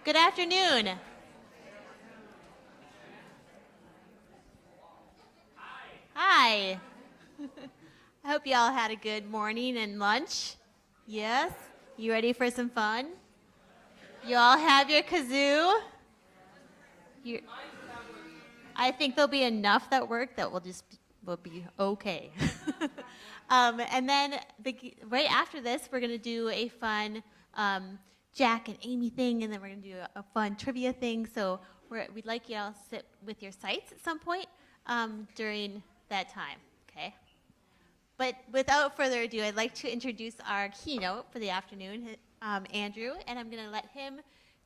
Good afternoon. Hi. I hope you all had a good morning and lunch. Yes? You ready for some fun? You all have your kazoo? I think there'll be enough that work that will be okay. And then right after this, we're going to do a fun Jack and Amy thing, and then we're going to do a fun trivia thing. So we'd like you all to sit with your sites at some point during that time, okay? But without further ado, I'd like to introduce our keynote for the afternoon, Andrew, and I'm going to let him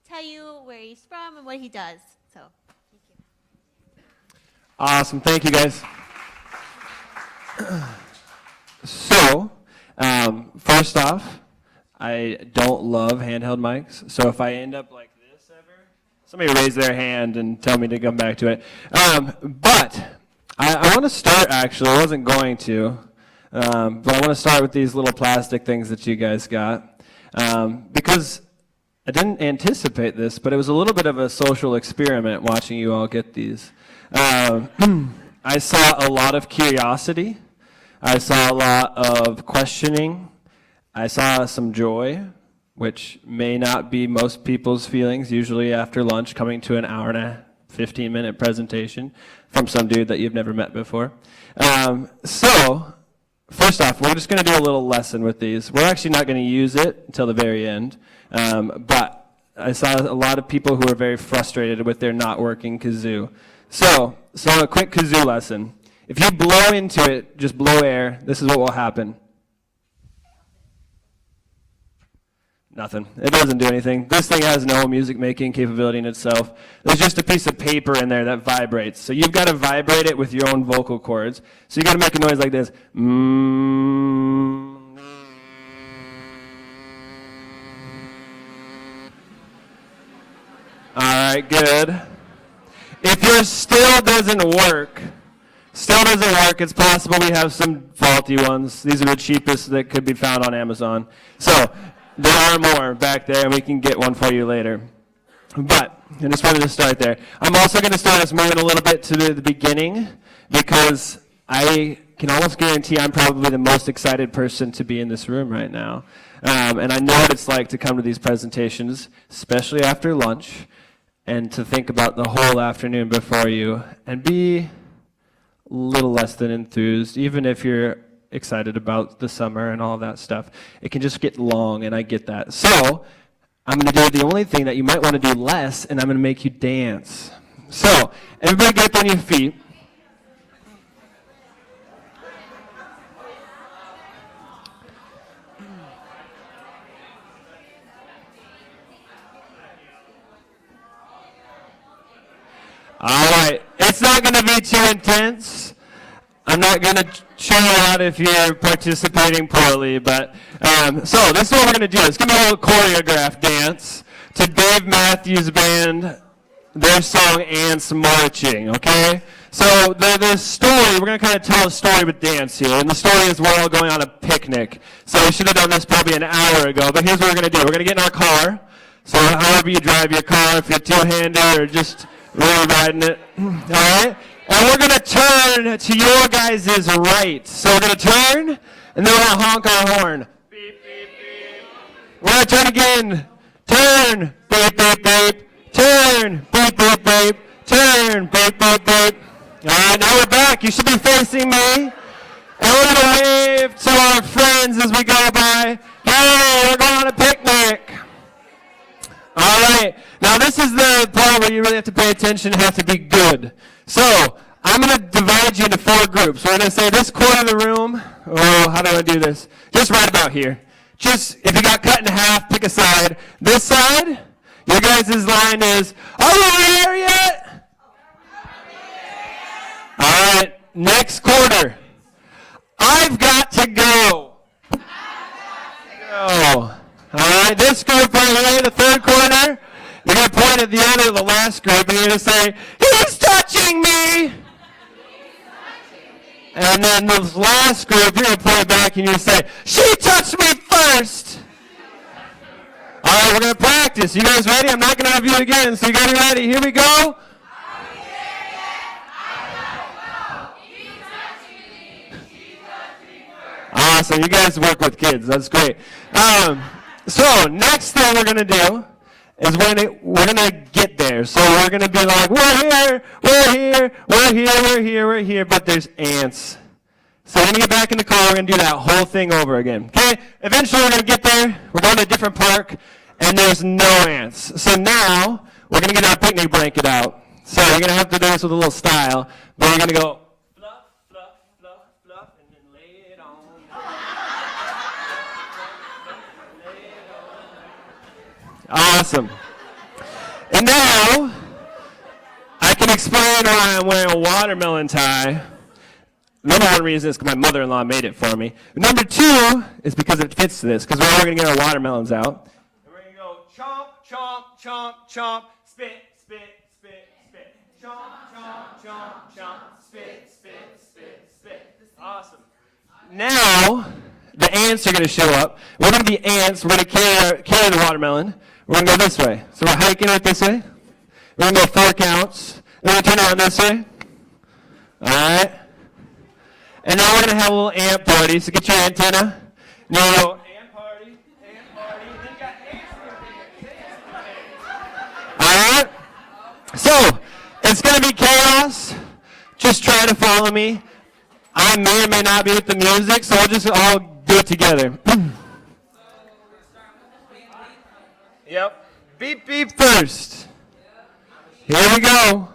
tell you where he's from and what he does. So, thank you. Awesome. Thank you, guys. So, first off, I don't love handheld mics, so if I end up like this ever, somebody raise their hand and tell me to come back to it. But I want to start, actually, I wasn't going to, but I want to start with these little plastic things that you guys got, because I didn't anticipate this, but it was a little bit of a social experiment watching you all get these. I saw a lot of curiosity. I saw a lot of questioning. I saw some joy, which may not be most people's feelings, usually after lunch, coming to an hour and a 15-minute presentation from some dude that you've never met before. So, first off, we're just going to do a little lesson with these. We're actually not going to use it until the very end, but I saw a lot of people who are very frustrated with their not working kazoo. So a quick kazoo lesson. If you blow into it, just blow air, this is what will happen. Nothing. It doesn't do anything. This thing has no music-making capability in itself. There's just a piece of paper in there that vibrates. So you've got to vibrate it with your own vocal cords. So you've got to make a noise like this. All right, good. If yours still doesn't work, it's possible we have some faulty ones. These are the cheapest that could be found on Amazon. So there are more back there, and we can get one for you later. But I just wanted to start there. I'm also going to start us moving a little bit to the beginning, because I can almost guarantee I'm probably the most excited person to be in this room right now. And I know what it's like to come to these presentations, especially after lunch, and to think about the whole afternoon before you, and be a little less than enthused, even if you're excited about the summer and all that stuff. It can just get long, and I get that. So I'm going to do the only thing that you might want to do less, and I'm going to make you dance. So everybody get up on your feet. All right. It's not going to be too intense. I'm not going to show you out if you're participating poorly, but so this is what we're going to do. It's going to be a little choreographed dance to Dave Matthews Band, their song Ants Marching, okay? So the story, we're going to kind of tell a story with dance here, and the story is we're all going on a picnic. So we should have done this probably an hour ago, but here's what we're going to do. We're going to get in our car, so however you drive your car, if you're two-handed or just really riding it, all right? And we're going to turn to your guys' right. So we're going to turn, and then we're going to honk our horn. Beep, beep, beep. We're going to turn again. Turn, beep, beep, beep. Turn, beep, beep, beep. Turn, beep, beep, beep. All right, now we're back. You should be facing me. And we're going to wave to our friends as we go by. Hey, we're going on a picnic. All right. Now this is the part where you really have to pay attention and have to be good. So I'm going to divide you into 4 groups. We're going to say this corner of the room. Oh, how do I do this? Just right about here. Just, if you got cut in half, pick a side. This side, your guys' line is, are we there yet? All right, next quarter. I've got to go. All right, this group right here, the third corner, you're going to point at the end of the last group, and you're going to say, he's touching me. And then the last group, you're going to point back, and you say, she touched me first. All right, we're going to practice. You guys ready? I'm not going to review again, so you guys ready? Here we go. Awesome. You guys work with kids. That's great. So next thing we're going to do is we're gonna get there. So we're going to be like, we're here, but there's ants. So when you get back in the car, we're going to do that whole thing over again. Okay? Eventually we're going to get there. We're going to a different park, and there's no ants. So now we're going to get our picnic blanket out. So you're going to have to do this with a little style, but you're going to go fluff, fluff, fluff, fluff, and then lay it on. Awesome. And now I can explain why I'm wearing a watermelon tie. Number one reason is because my mother-in-law made it for me. Number two is because it fits this, because we're going to get our watermelons out. And we're going to go chomp, chomp, chomp, chomp, spit, spit, spit, spit. Chomp, chomp, chomp, chomp, spit, spit, spit, spit. Awesome. Now, the ants are going to show up. We're going to be ants. We're going to carry the watermelon. We're going to go this way. So we're hiking it this way. We're going to go 4 counts. Then we're going to turn around this way. All right. And now we're going to have a little ant party. So get your antenna. Now we'll go ant party, ant party. Then you got ants. All right. So it's going to be chaos. Just try to follow me. I may or may not be with the music, so we'll just all do it together. Yep. Beep, beep first. Here we go.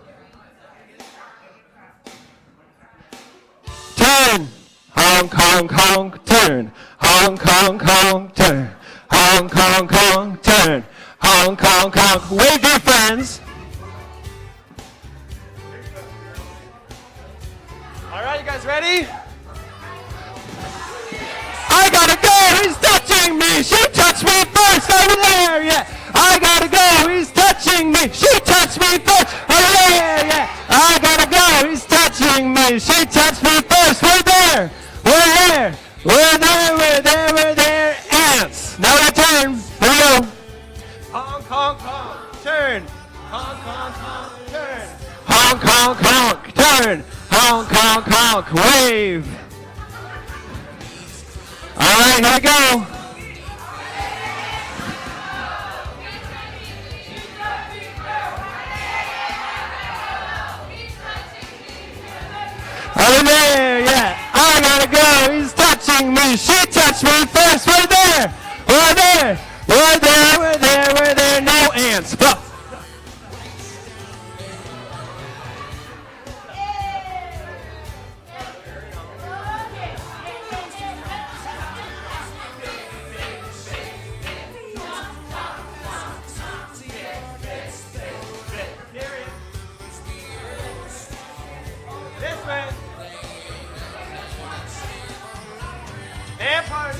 Turn. Honk, honk, honk, turn. Honk, honk, honk, turn. Honk, honk, honk, turn. Honk, honk, honk. Wave your friends. All right, you guys ready? I gotta go, he's touching me. She touched me first, over there, yeah. I gotta go, he's touching me. She touched me first, over there, yeah. I gotta go, he's touching me. She touched me first, we're there. We're there, we're there, we're there, we're there. Ants. Now we turn, here we go. Honk, honk, honk, turn. Honk, honk, honk, turn. Honk, honk, honk, turn. Honk, honk, honk, wave. All right, here we go. Over there, yeah. I gotta go. He's touching me. She touched me first. We're there. We're there. We're there. We're there. We're there. No ants. Go. Ant party.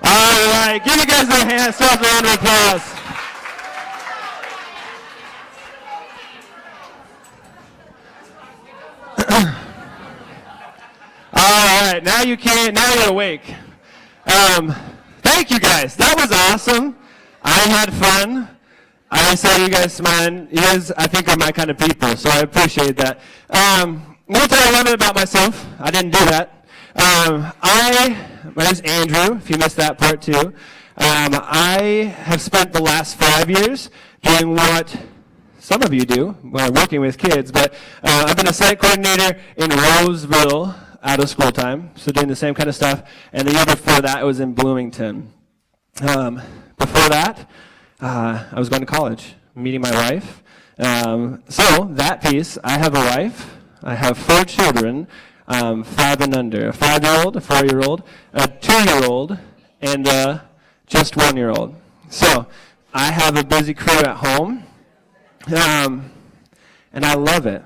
All right, give you guys a hand, stop, round of applause. All right, now you can. Now you're awake. Thank you guys. That was awesome. I had fun. I saw you guys smiling. You guys, I think, are my kind of people, so I appreciate that. Let me tell you a little bit about myself. I didn't do that. My name's Andrew, if you missed that part too. I have spent the last 5 years doing what some of you do, working with kids, but I've been a site coordinator in Roseville out of school time, so doing the same kind of stuff, and the year before that, I was in Bloomington. Before that, I was going to college, meeting my wife. So that piece, I have a wife. I have 4 children, 5 and under. A 5-year-old, a 4-year-old, a 2-year-old, and a just 1-year-old. So I have a busy crew at home, and I love it.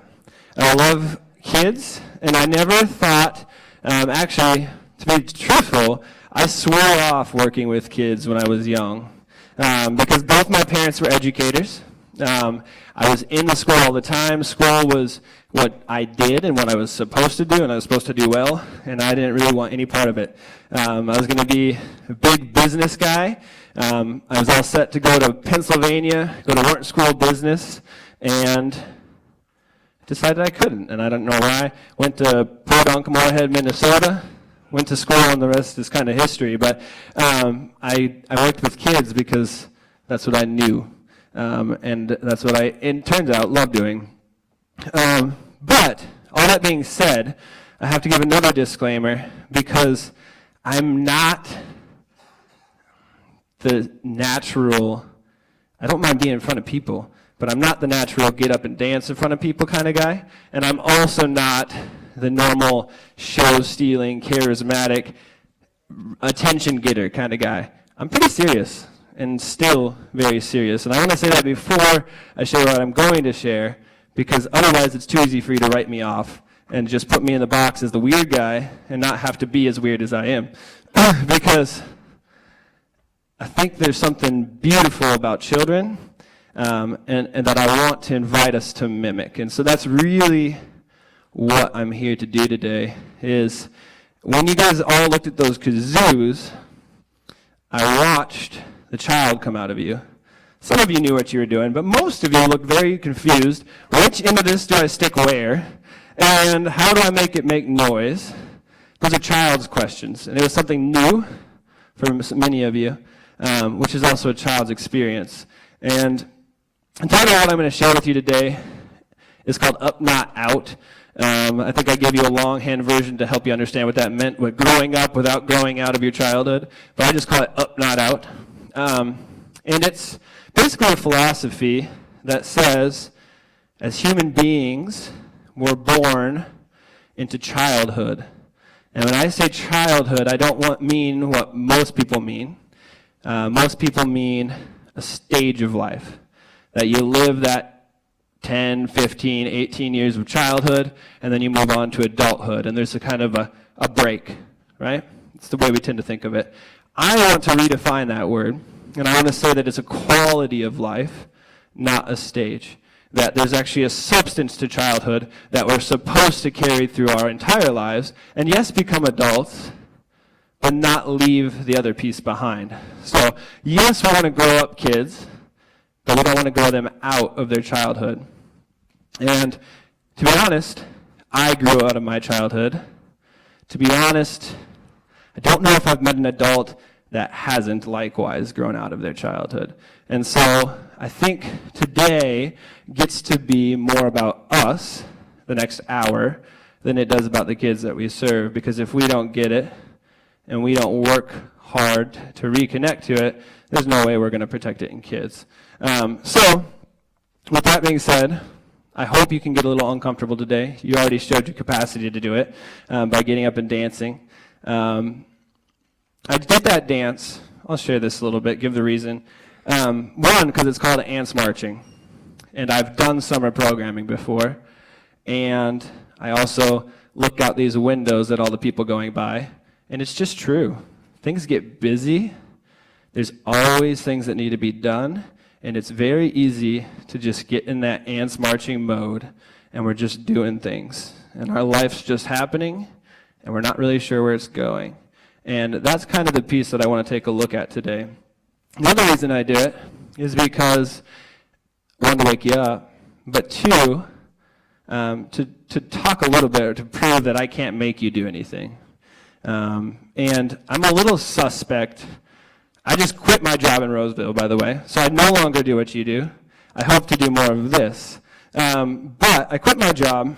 I love kids, and I never thought, actually, to be truthful, I swore off working with kids when I was young because both my parents were educators. I was in the school all the time. School was what I did and what I was supposed to do, and I was supposed to do well, and I didn't really want any part of it. I was going to be a big business guy. I was all set to go to Pennsylvania, go to Wharton School of Business, and decided I couldn't, and I don't know why. Went to Podunk, Moorhead, Minnesota, went to school, and the rest is kind of history. But I worked with kids because that's what I knew, and that's what it turns out, love doing. But all that being said, I have to give another disclaimer because I'm not the natural, I don't mind being in front of people, but I'm not the natural get up and dance in front of people kind of guy, and I'm also not the normal show-stealing, charismatic, attention-getter kind of guy. I'm pretty serious and still very serious, and I want to say that before I share what I'm going to share, because otherwise it's too easy for you to write me off and just put me in the box as the weird guy and not have to be as weird as I am. Because I think there's something beautiful about children, and that I want to invite us to mimic. And so that's really what I'm here to do today, is when you guys all looked at those kazoos, I watched the child come out of you. Some of you knew what you were doing, but most of you looked very confused. Which end of this do I stick where? And how do I make it make noise? Those are child's questions, and it was something new for many of you, which is also a child's experience. And the title of what I'm going to share with you today is called Up Not Out. I think I gave you a longhand version to help you understand what that meant with growing up without growing out of your childhood, but I just call it Up Not Out. And it's basically a philosophy that says, as human beings, we're born into childhood. And when I say childhood, I don't mean what most people mean. Most people mean a stage of life, that you live that 10, 15, 18 years of childhood, and then you move on to adulthood, and there's a kind of a break, right? It's the way we tend to think of it. I want to redefine that word, and I want to say that it's a quality of life, not a stage. That there's actually a substance to childhood that we're supposed to carry through our entire lives, and yes, become adults, but not leave the other piece behind. So, yes, we want to grow up kids, but we don't want to grow them out of their childhood. And to be honest, I grew out of my childhood. To be honest, I don't know if I've met an adult that hasn't likewise grown out of their childhood. And so I think today gets to be more about us, the next hour, than it does about the kids that we serve. Because if we don't get it, and we don't work hard to reconnect to it, there's no way we're going to protect it in kids. So, with that being said, I hope you can get a little uncomfortable today. You already showed your capacity to do it by getting up and dancing. I did that dance. I'll share this a little bit, give the reason. One, because it's called ants marching. And I've done summer programming before. And I also look out these windows at all the people going by. And it's just true. Things get busy. There's always things that need to be done. And it's very easy to just get in that ants marching mode. And we're just doing things. And our life's just happening. And we're not really sure where it's going. And that's kind of the piece that I want to take a look at today. Another reason I do it is because, one, to wake you up, but two, to talk a little bit, or to prove that I can't make you do anything. And I'm a little suspect. I just quit my job in Roseville, by the way, so I no longer do what you do. I hope to do more of this. But I quit my job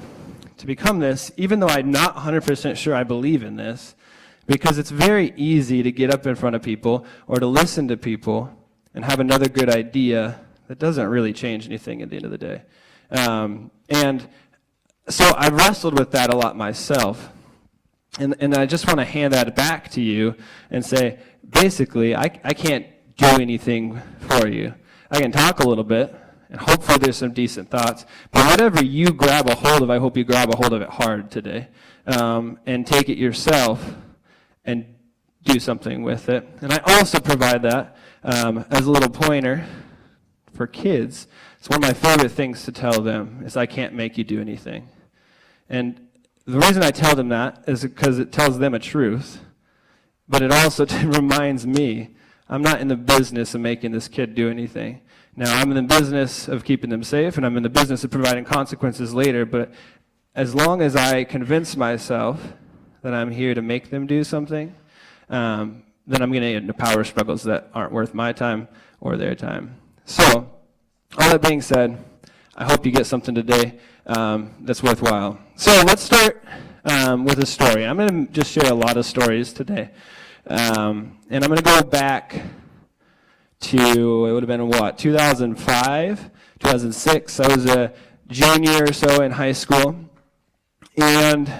to become this, even though I'm not 100% sure I believe in this, because it's very easy to get up in front of people or to listen to people and have another good idea that doesn't really change anything at the end of the day. And so I wrestled with that a lot myself. And I just want to hand that back to you and say, basically, I can't do anything for you. I can talk a little bit, and hopefully there's some decent thoughts. But whatever you grab a hold of, I hope you grab a hold of it hard today. And take it yourself and do something with it. And I also provide that as a little pointer for kids, it's one of my favorite things to tell them is I can't make you do anything. And the reason I tell them that is because it tells them a truth, but it also reminds me I'm not in the business of making this kid do anything. Now, I'm in the business of keeping them safe, and I'm in the business of providing consequences later, but as long as I convince myself that I'm here to make them do something, then I'm going to get into power struggles that aren't worth my time or their time. So, all that being said, I hope you get something today that's worthwhile. So let's start with a story. I'm going to just share a lot of stories today. And I'm going to go back to, it would have been what, 2005, 2006. I was a junior or so in high school. And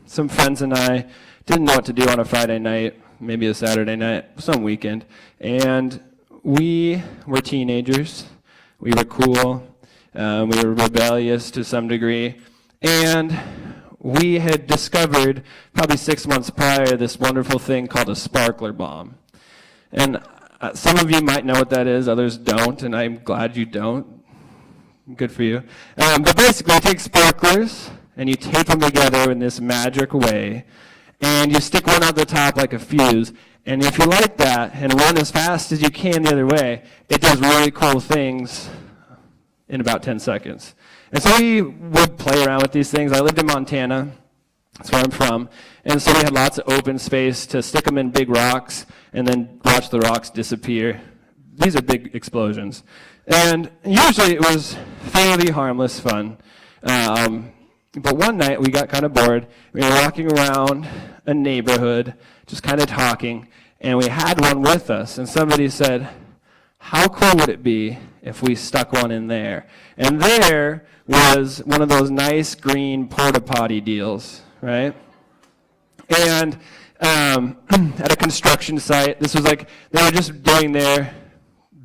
some friends and I didn't know what to do on a Friday night, maybe a Saturday night, some weekend. And we were teenagers. We were cool. We were rebellious to some degree. And we had discovered, probably 6 months prior, this wonderful thing called a sparkler bomb. And some of you might know what that is, others don't, and I'm glad you don't. Good for you. But basically, you take sparklers, and you tape them together in this magic way, and you stick one out the top like a fuse, and if you light that and run as fast as you can the other way, it does really cool things in about 10 seconds. And so we would play around with these things. I lived in Montana. That's where I'm from. And so we had lots of open space to stick them in big rocks and then watch the rocks disappear. These are big explosions. And usually it was fairly harmless fun. But one night we got kind of bored. We were walking around a neighborhood, just kind of talking, and we had one with us. And somebody said, how cool would it be if we stuck one in there? And there was one of those nice green porta potty deals, right? And at a construction site, this was like, they were just doing they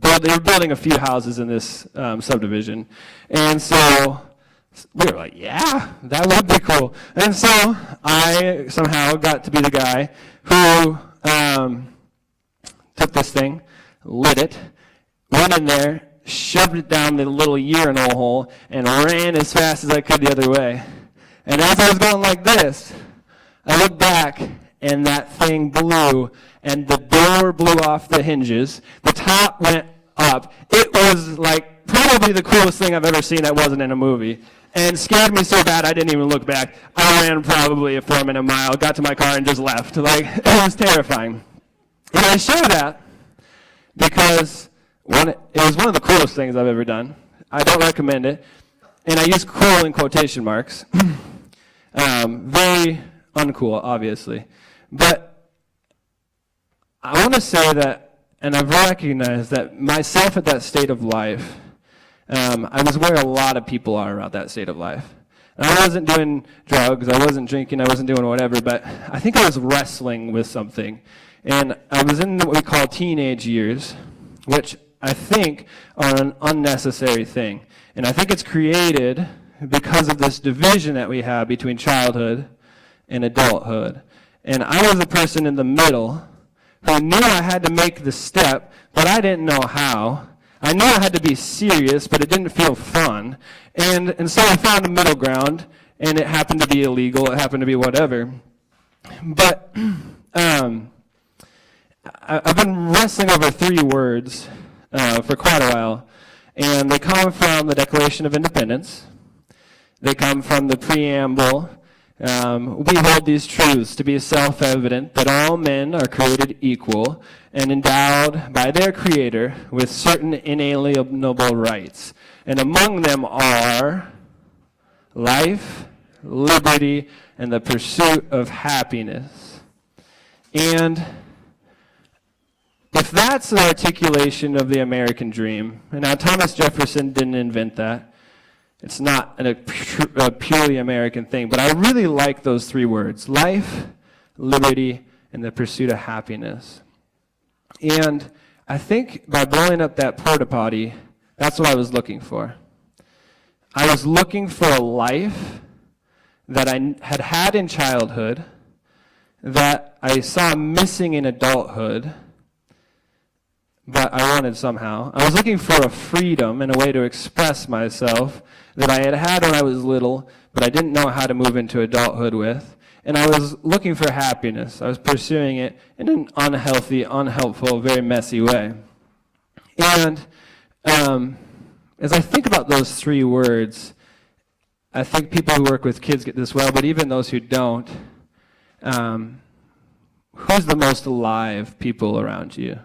were building a few houses in this subdivision. And so we were like, yeah, that would be cool. And so I somehow got to be the guy who took this thing, lit it, went in there, shoved it down the little urinal hole, and ran as fast as I could the other way. And as I was going like this, I looked back, and that thing blew, and the door blew off the hinges. The top went up. It was like probably the coolest thing I've ever seen that wasn't in a movie. And scared me so bad I didn't even look back. I ran probably a 4-minute mile, got to my car, and just left. Like, it was terrifying. And I share that because it was one of the coolest things I've ever done. I don't recommend it. And I use cool in quotation marks. Very uncool, obviously. But I want to say that, and I've recognized that myself at that state of life, I was where a lot of people are at that state of life. And I wasn't doing drugs, I wasn't drinking, I wasn't doing whatever, but I think I was wrestling with something. And I was in what we call teenage years, which I think are an unnecessary thing. And I think it's created because of this division that we have between childhood and adulthood. And I was the person in the middle who knew I had to make the step, but I didn't know how. I knew I had to be serious, but it didn't feel fun. And so I found a middle ground, and it happened to be illegal, it happened to be whatever. But I've been wrestling over 3 words for quite a while, and they come from the Declaration of Independence. They come from the preamble. We hold these truths to be self-evident that all men are created equal and endowed by their Creator with certain inalienable rights. And among them are life, liberty, and the pursuit of happiness. And if that's an articulation of the American dream, and now Thomas Jefferson didn't invent that, it's not a purely American thing, but I really like those 3 words, life, liberty, and the pursuit of happiness. And I think by blowing up that porta potty, that's what I was looking for. I was looking for a life that I had had in childhood, that I saw missing in adulthood, but I wanted somehow. I was looking for a freedom and a way to express myself that I had had when I was little, but I didn't know how to move into adulthood with. And I was looking for happiness. I was pursuing it in an unhealthy, unhelpful, very messy way. And as I think about those three words, I think people who work with kids get this well, but even those who don't, who's the most alive people around you?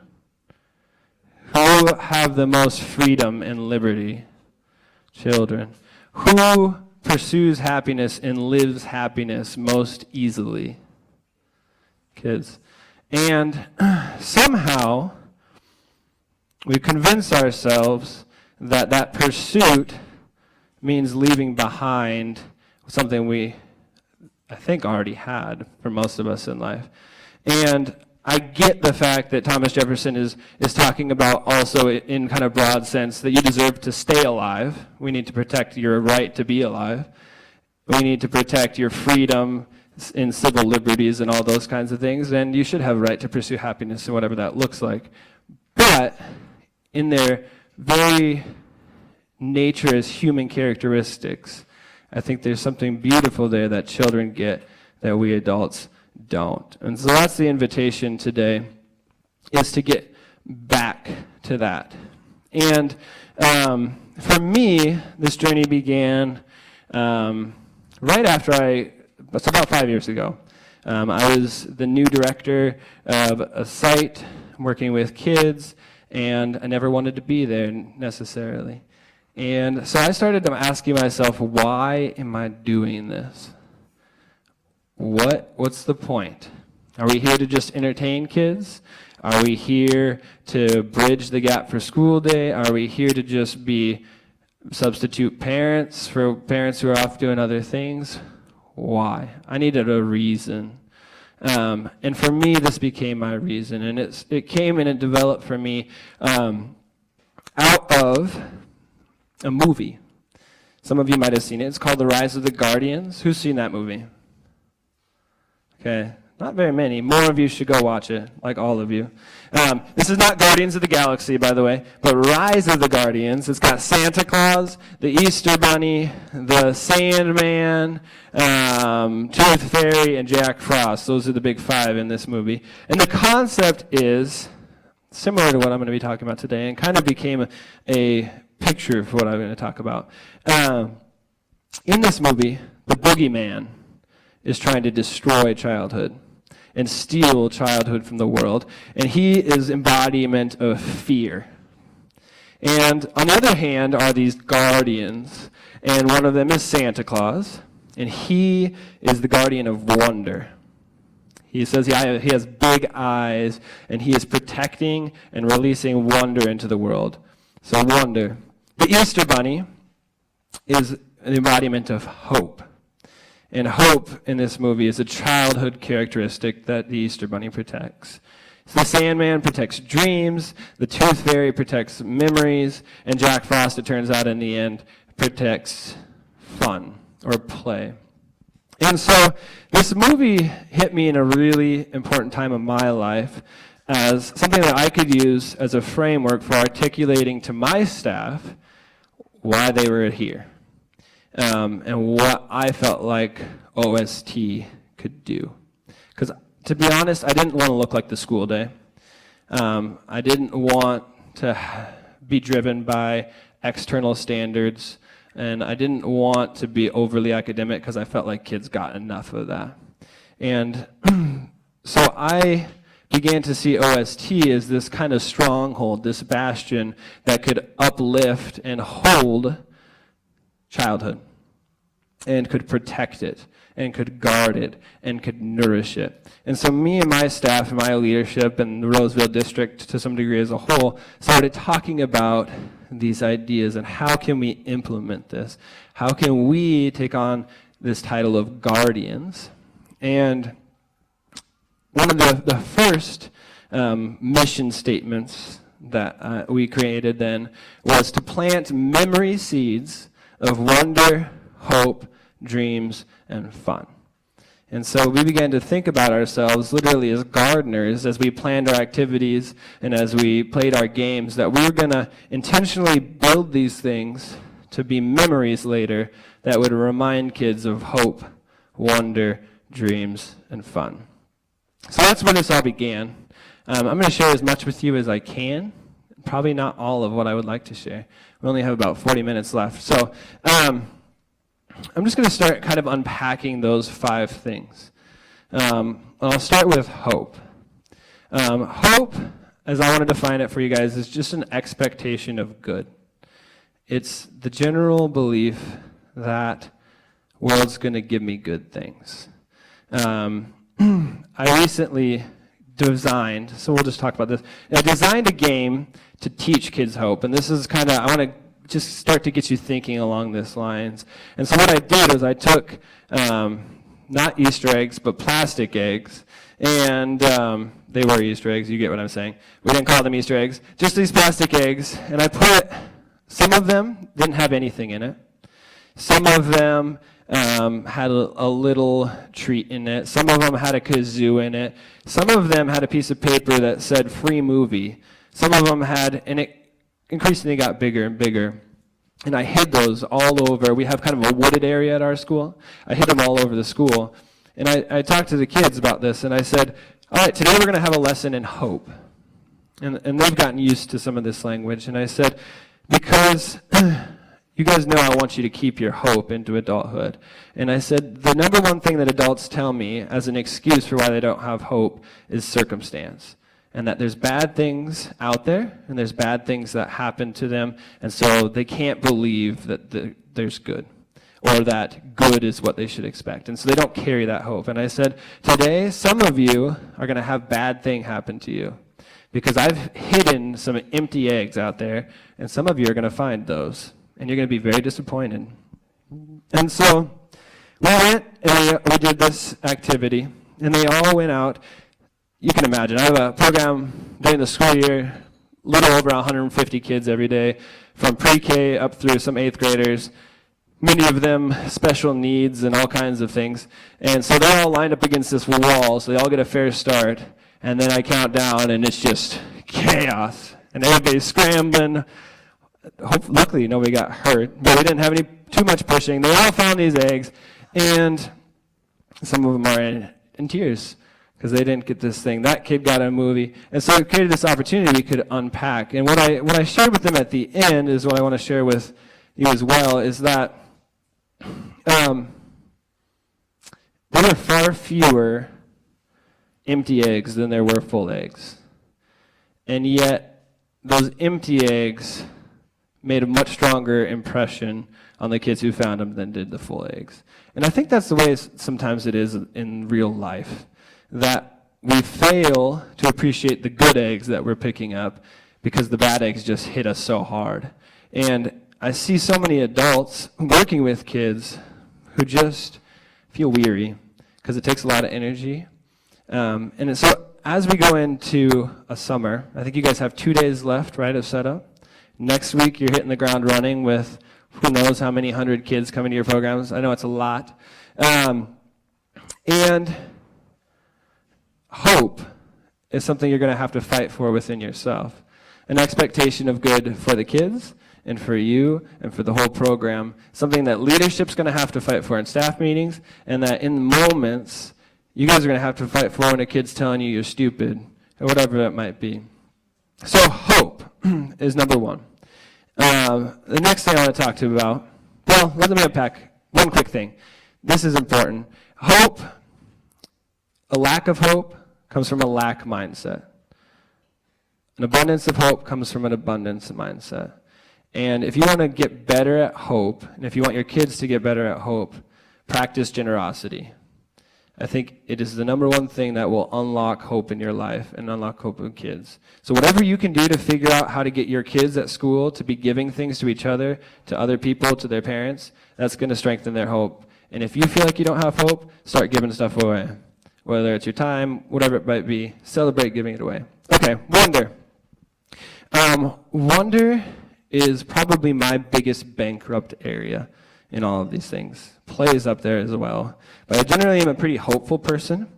Who have the most freedom and liberty? Children. Who pursues happiness and lives happiness most easily? Kids. And somehow we convince ourselves that that pursuit means leaving behind something we, I think, already had for most of us in life. And I get the fact that Thomas Jefferson is talking about also in kind of broad sense that you deserve to stay alive. We need to protect your right to be alive. We need to protect your freedom in civil liberties and all those kinds of things. And you should have a right to pursue happiness and whatever that looks like. But in their very nature as human characteristics, I think there's something beautiful there that children get that we adults don't. And so that's the invitation today, is to get back to that. And for me, this journey began right after it's about 5 years ago. I was the new director of a site working with kids, and I never wanted to be there necessarily. And so I started asking myself, why am I doing this? What's the point? Are we here to just entertain kids? Are we here to bridge the gap for school day? Are we here to just be substitute parents for parents who are off doing other things? Why? I needed a reason. And for me, this became my reason. And it came and it developed for me out of a movie. Some of you might have seen it. It's called The Rise of the Guardians. Who's seen that movie? Okay, not very many. More of you should go watch it, like all of you. This is not Guardians of the Galaxy, by the way, but Rise of the Guardians. It's got Santa Claus, the Easter Bunny, the Sandman, Tooth Fairy, and Jack Frost. Those are the big five in this movie. And the concept is similar to what I'm going to be talking about today, and kind of became a picture for what I'm going to talk about. In this movie, the boogeyman is trying to destroy childhood and steal childhood from the world. And he is embodiment of fear. And on the other hand are these guardians. And one of them is Santa Claus. And he is the guardian of wonder. He says he has big eyes, and he is protecting and releasing wonder into the world. So wonder. The Easter Bunny is an embodiment of hope. And hope in this movie is a childhood characteristic that the Easter Bunny protects. So the Sandman protects dreams, the Tooth Fairy protects memories, and Jack Frost, it turns out in the end, protects fun or play. And so this movie hit me in a really important time of my life as something that I could use as a framework for articulating to my staff why they were here. And what I felt like OST could do. Because to be honest, I didn't want to look like the school day. I didn't want to be driven by external standards, and I didn't want to be overly academic because I felt like kids got enough of that. And so I began to see OST as this kind of stronghold, this bastion that could uplift and hold childhood, and could protect it, and could guard it, and could nourish it. And so me and my staff and my leadership and the Roseville district to some degree as a whole started talking about these ideas and how can we implement this? How can we take on this title of guardians? And one of the first mission statements that we created then was to plant memory seeds of wonder, hope, dreams, and fun. And so we began to think about ourselves literally as gardeners as we planned our activities and as we played our games, that we were going to intentionally build these things to be memories later that would remind kids of hope, wonder, dreams, and fun. So that's where this all began. I'm going to share as much with you as I can. Probably not all of what I would like to share. We only have about 40 minutes left. So I'm just going to start kind of unpacking those 5 things. I'll start with hope. Hope, as I want to define it for you guys, is just an expectation of good. It's the general belief that world's going to give me good things. I recently designed, so we'll just talk about this. I designed a game to teach kids hope, and this is kind of, I want to just start to get you thinking along these lines. And so what I did is I took not Easter eggs, but plastic eggs, and they were Easter eggs, you get what I'm saying. We didn't call them Easter eggs, just these plastic eggs, and I put, some of them didn't have anything in it. Some of them had a little treat in it. Some of them had a kazoo in it. Some of them had a piece of paper that said free movie. Some of them had, and it increasingly got bigger and bigger. And I hid those all over. We have kind of a wooded area at our school. I hid them all over the school. And I talked to the kids about this, and I said, all right, today we're going to have a lesson in hope. And they've gotten used to some of this language. And I said, because you guys know I want you to keep your hope into adulthood. And I said, the number one thing that adults tell me as an excuse for why they don't have hope is circumstance. And that there's bad things out there, and there's bad things that happen to them, and so they can't believe that there's good, or that good is what they should expect. And so they don't carry that hope. And I said, today, some of you are going to have bad thing happen to you, because I've hidden some empty eggs out there, and some of you are going to find those, and you're going to be very disappointed. And so we went and we did this activity, and they all went out. You can imagine, I have a program during the school year, a little over 150 kids every day, from pre-K up through some 8th graders, many of them special needs and all kinds of things. And so they're all lined up against this wall, so they all get a fair start. And then I count down, and it's just chaos. And everybody's scrambling. Luckily, nobody got hurt, but we didn't have too much pushing. They all found these eggs, and some of them are in tears, because they didn't get this thing. That kid got a movie. And so it created this opportunity we could unpack. And what I shared with them at the end is what I want to share with you as well, is that there were far fewer empty eggs than there were full eggs. And yet, those empty eggs made a much stronger impression on the kids who found them than did the full eggs. And I think that's the way sometimes it is in real life, that we fail to appreciate the good eggs that we're picking up because the bad eggs just hit us so hard. And I see so many adults working with kids who just feel weary because it takes a lot of energy. And so as we go into a summer, I think you guys have 2 days left, right, of setup. Next week, you're hitting the ground running with who knows how many 100 kids coming to your programs. I know it's a lot. And hope is something you're going to have to fight for within yourself. An expectation of good for the kids and for you and for the whole program. Something that leadership's going to have to fight for in staff meetings, and that in moments you guys are going to have to fight for when a kid's telling you you're stupid or whatever that might be. So hope is number one. The next thing I want to talk to you about, well, let me unpack one quick thing. This is important. Hope, a lack of hope comes from a lack mindset. An abundance of hope comes from an abundance mindset. And if you want to get better at hope, and if you want your kids to get better at hope, practice generosity. I think it is the number one thing that will unlock hope in your life and unlock hope in kids. So whatever you can do to figure out how to get your kids at school to be giving things to each other, to other people, to their parents, that's going to strengthen their hope. And if you feel like you don't have hope, start giving stuff away. Whether it's your time, whatever it might be, celebrate giving it away. Okay, wonder. Wonder is probably my biggest bankrupt area in all of these things. Play is up there as well. But I generally am a pretty hopeful person.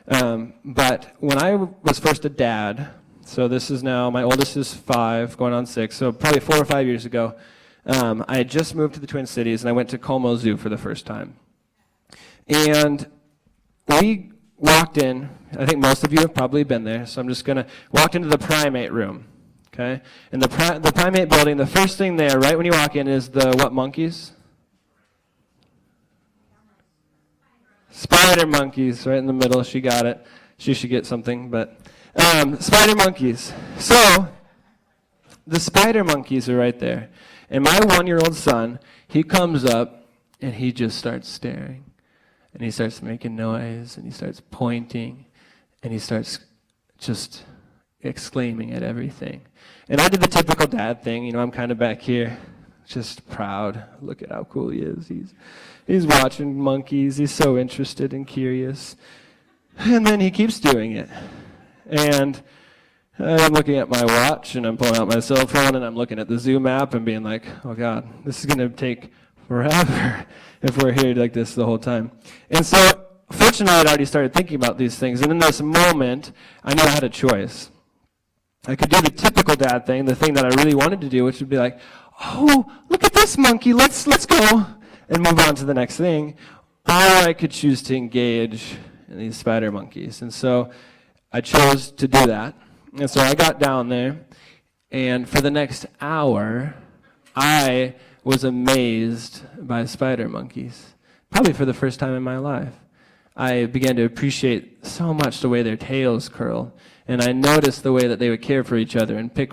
But when I was first a dad, so this is now, my oldest is 5, going on 6, so probably 4 or 5 years ago, I had just moved to the Twin Cities, and I went to Como Zoo for the first time. And we walked in, I think most of you have probably been there, so I'm just going to walk into the primate room, okay? And the primate building, the first thing there, right when you walk in, is the what monkeys? Spider monkeys, right in the middle. She got it. She should get something, but spider monkeys. So the spider monkeys are right there. And my 1-year-old son, he comes up and he just starts staring. And he starts making noise and he starts pointing and he starts just exclaiming at everything. And I did the typical dad thing, you know, I'm kind of back here, just proud. Look at how cool he is. He's watching monkeys. He's so interested and curious. And then he keeps doing it. And I'm looking at my watch, and I'm pulling out my cell phone, and I'm looking at the zoo map and being like, oh, God, this is going to take forever if we're here like this the whole time. And so, fortunately, I'd already started thinking about these things. And in this moment, I knew I had a choice. I could do the typical dad thing, the thing that I really wanted to do, which would be like, oh, look at this monkey. Let's go. And move on to the next thing, or I could choose to engage in these spider monkeys. And so I chose to do that. And so I got down there, and for the next hour, I was amazed by spider monkeys, probably for the first time in my life. I began to appreciate so much the way their tails curl, and I noticed the way that they would care for each other and pick,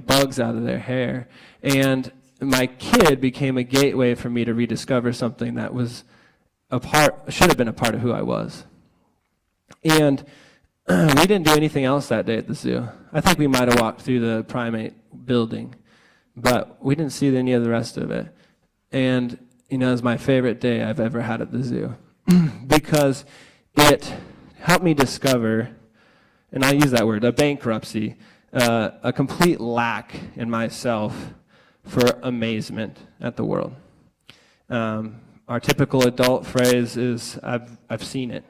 bugs out of their hair. And my kid became a gateway for me to rediscover something that was should have been a part of who I was. And we didn't do anything else that day at the zoo. I think we might have walked through the primate building, but we didn't see any of the rest of it. And, it was my favorite day I've ever had at the zoo because it helped me discover, and I use that word, a bankruptcy, a complete lack in myself for amazement at the world. Our typical adult phrase is, I've seen it.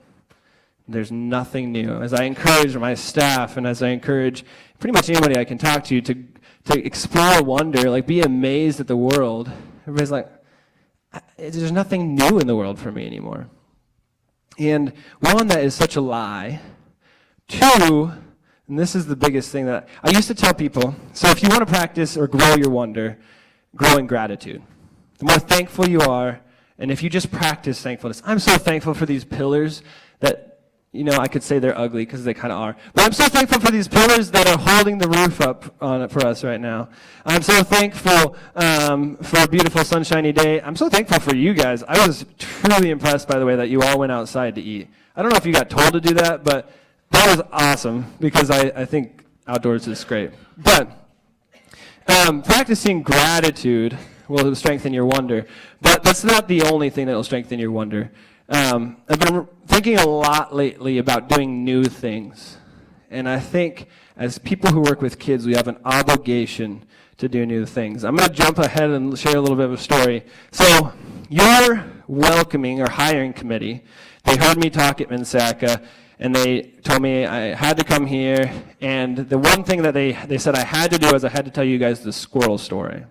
There's nothing new. As I encourage my staff and as I encourage pretty much anybody I can talk to explore wonder, like be amazed at the world, everybody's like, there's nothing new in the world for me anymore. And one, that is such a lie. Two, and this is the biggest thing that I used to tell people, so if you want to practice or grow your wonder, grow in gratitude. The more thankful you are, and if you just practice thankfulness, I'm so thankful for these pillars that, I could say they're ugly because they kind of are, but I'm so thankful for these pillars that are holding the roof up on it for us right now. I'm so thankful for a beautiful sunshiny day. I'm so thankful for you guys. I was truly impressed, by the way, that you all went outside to eat. I don't know if you got told to do that, but that was awesome because I think outdoors is great. But practicing gratitude will strengthen your wonder. But that's not the only thing that will strengthen your wonder. I've been thinking a lot lately about doing new things. And I think as people who work with kids, we have an obligation to do new things. I'm going to jump ahead and share a little bit of a story. So your welcoming or hiring committee, they heard me talk at Mensaca, and they told me I had to come here. And the one thing that they said I had to do is I had to tell you guys the squirrel story.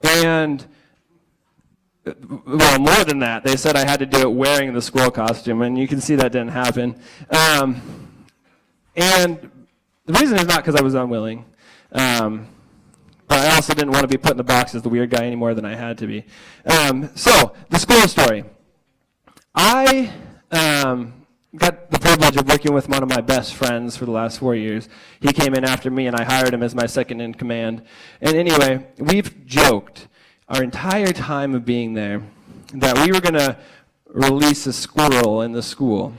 And well, more than that, they said I had to do it wearing the squirrel costume, and you can see that didn't happen. And the reason is not because I was unwilling, but I also didn't want to be put in the box as the weird guy any more than I had to be. So, the squirrel story. I got the privilege of working with one of my best friends for the last 4 years. He came in after me, and I hired him as my second in command. And anyway, we've joked our entire time of being there that we were going to release a squirrel in the school.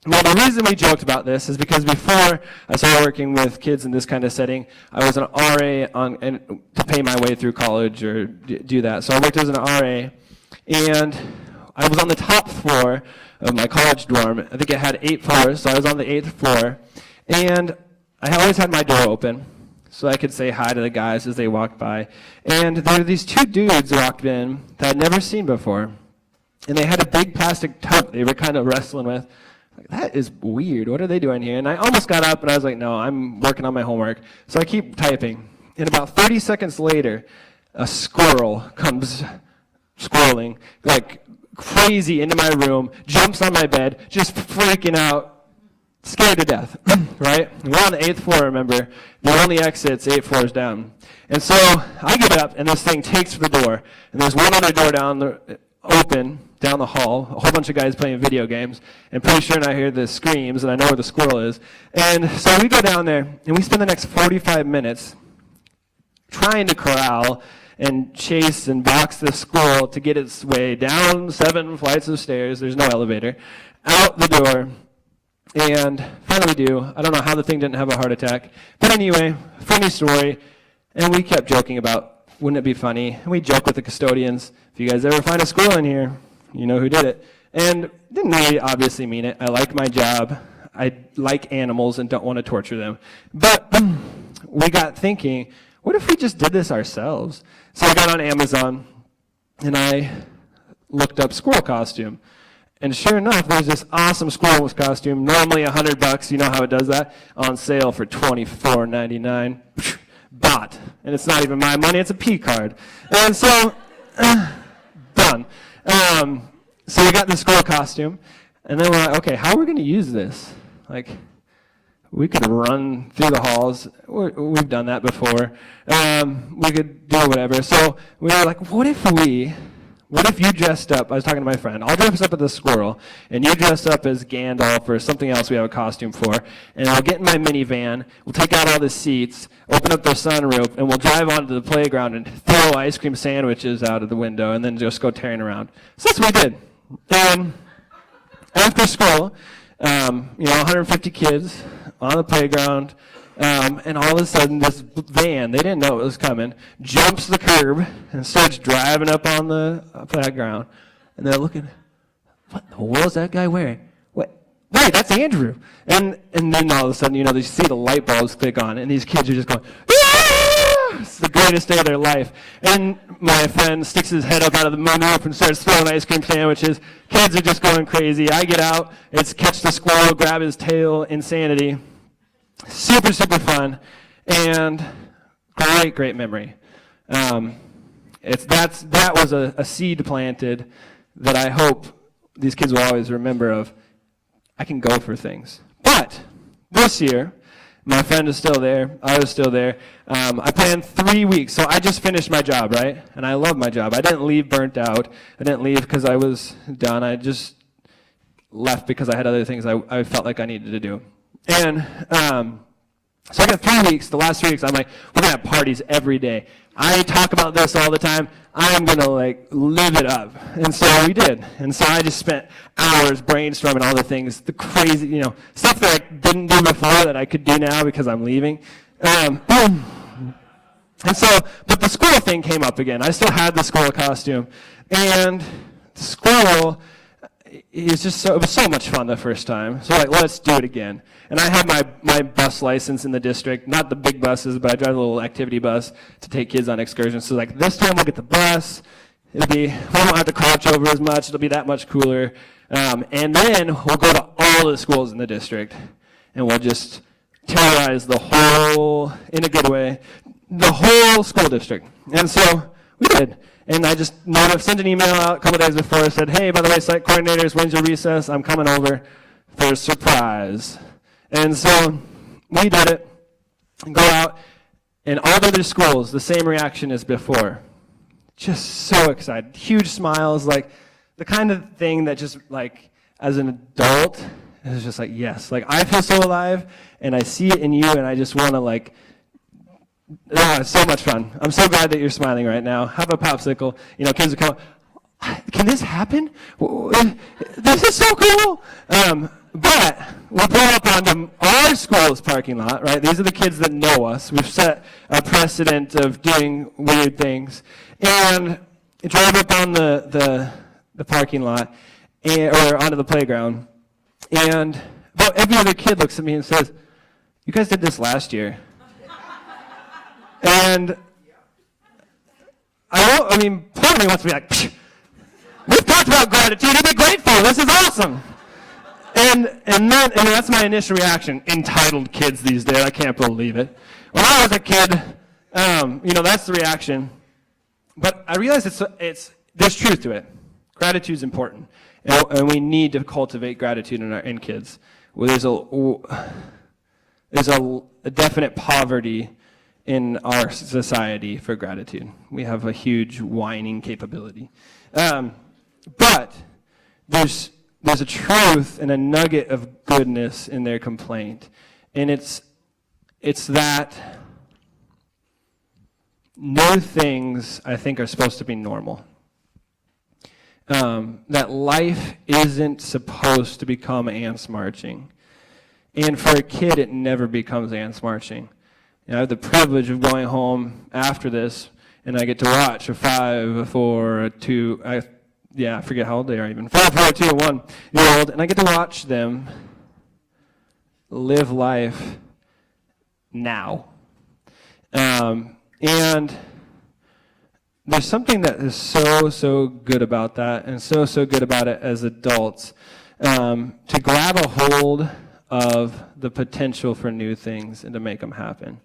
Well, the reason we joked about this is because before I started working with kids in this kind of setting, I was an RA to pay my way through college or do that. So I worked as an RA, and I was on the top floor of my college dorm. I think it had 8 floors, so I was on the 8th floor. And I always had my door open. so I could say hi to the guys as they walked by. And there were these two dudes walked in that I'd never seen before. And they had a big plastic tote they were kind of wrestling with. Like, that is weird. What are they doing here? And I almost got up, and I was like, no, I'm working on my homework. So I keep typing. And about 30 seconds later, a squirrel comes squirreling like crazy into my room, jumps on my bed, just freaking out, scared to death, right? We're on the 8th floor, remember. The only exit's 8 floors down. And so I get up, and this thing takes the door. And there's one other door open down the hall, a whole bunch of guys playing video games, and pretty sure I hear the screams, and I know where the squirrel is. And so we go down there, and we spend the next 45 minutes trying to corral and chase and box the squirrel to get its way down 7 flights of stairs, there's no elevator, out the door, and finally we do. I don't know how the thing didn't have a heart attack, but anyway, funny story, and we kept joking about, wouldn't it be funny? And we joke with the custodians, if you guys ever find a squirrel in here, you know who did it. And didn't really obviously mean it. I like my job. I like animals and don't want to torture them. But we got thinking, what if we just did this ourselves? So I got on Amazon and I looked up squirrel costume. And sure enough, there's this awesome squirrel costume, normally $100, you know how it does that, on sale for $24.99. Bought. And it's not even my money, it's a P card. And so, done. So we got the squirrel costume, and then we're like, okay, how are we going to use this? Like, we could run through the halls. We've done that before. We could do whatever. So we were like, what if you dressed up, I was talking to my friend, I'll dress up as a squirrel, and you dress up as Gandalf or something else we have a costume for, and I'll get in my minivan, we'll take out all the seats, open up the sunroof, and we'll drive onto the playground and throw ice cream sandwiches out of the window, and then just go tearing around. So that's what we did. And after school, 150 kids on the playground, and all of a sudden this van, they didn't know it was coming, jumps the curb and starts driving up on the playground. And they're looking, what in the world is that guy wearing? Wait, that's Andrew. And then all of a sudden, they see the light bulbs click on, and these kids are just going, "Ah!" It's the greatest day of their life. And my friend sticks his head up out of the moonroof and starts throwing ice cream sandwiches. Kids are just going crazy. I get out, it's catch the squirrel, grab his tail, insanity. Super, super fun, and great memory. That was a seed planted that I hope these kids will always remember of. I can go for things. But this year, my friend is still there. I was still there. I planned 3 weeks, so I just finished my job, right? And I love my job. I didn't leave burnt out. I didn't leave because I was done. I just left because I had other things I felt like I needed to do. And so I got 3 weeks. The last 3 weeks, I'm like, we're going to have parties every day. I talk about this all the time. I'm going to, live it up. And so we did. And so I just spent hours brainstorming all the things, the crazy, stuff that I didn't do before that I could do now because I'm leaving. And so, but the squirrel thing came up again. I still had the squirrel costume. And the squirrel it was so much fun the first time. So let's do it again. And I have my bus license in the district, not the big buses, but I drive a little activity bus to take kids on excursions. So this time we'll get the bus. We won't have to crouch over as much. It'll be that much cooler. And then we'll go to all the schools in the district, and we'll just terrorize in a good way, the whole school district. And so we did. And I just sent an email out a couple days before, said, hey, by the way, site coordinators, when's your recess? I'm coming over for a surprise. And so we did it, and go out, and all the other schools, the same reaction as before. Just so excited. Huge smiles, the kind of thing that just, as an adult, it's just yes. I feel so alive, and I see it in you, and I just want to, it's so much fun. I'm so glad that you're smiling right now. Have a popsicle. Kids will come, can this happen? This is so cool. But we're pulling up onto our school's parking lot, right? These are the kids that know us. We've set a precedent of doing weird things. And I drive up on the parking lot, or onto the playground, and about every other kid looks at me and says, you guys did this last year. And part of me wants to be like, psh, we've talked about gratitude, be grateful, this is awesome. And that's my initial reaction. Entitled kids these days, I can't believe it. When I was a kid, that's the reaction. But I realize there's truth to it. Gratitude's important, and we need to cultivate gratitude in kids. Well, there's a definite poverty in our society for gratitude. We have a huge whining capability, but there's a truth and a nugget of goodness in their complaint, and it's that no things, I think, are supposed to be normal. That life isn't supposed to become ants marching. And for a kid, it never becomes ants marching. I have the privilege of going home after this, and I get to watch a 5, a 4, a 2, I forget how old they are even, 5, 4, 2, and 1 year old, and I get to watch them live life now. And there's something that is so good about that, and so good about it as adults, to grab a hold of the potential for new things and to make them happen.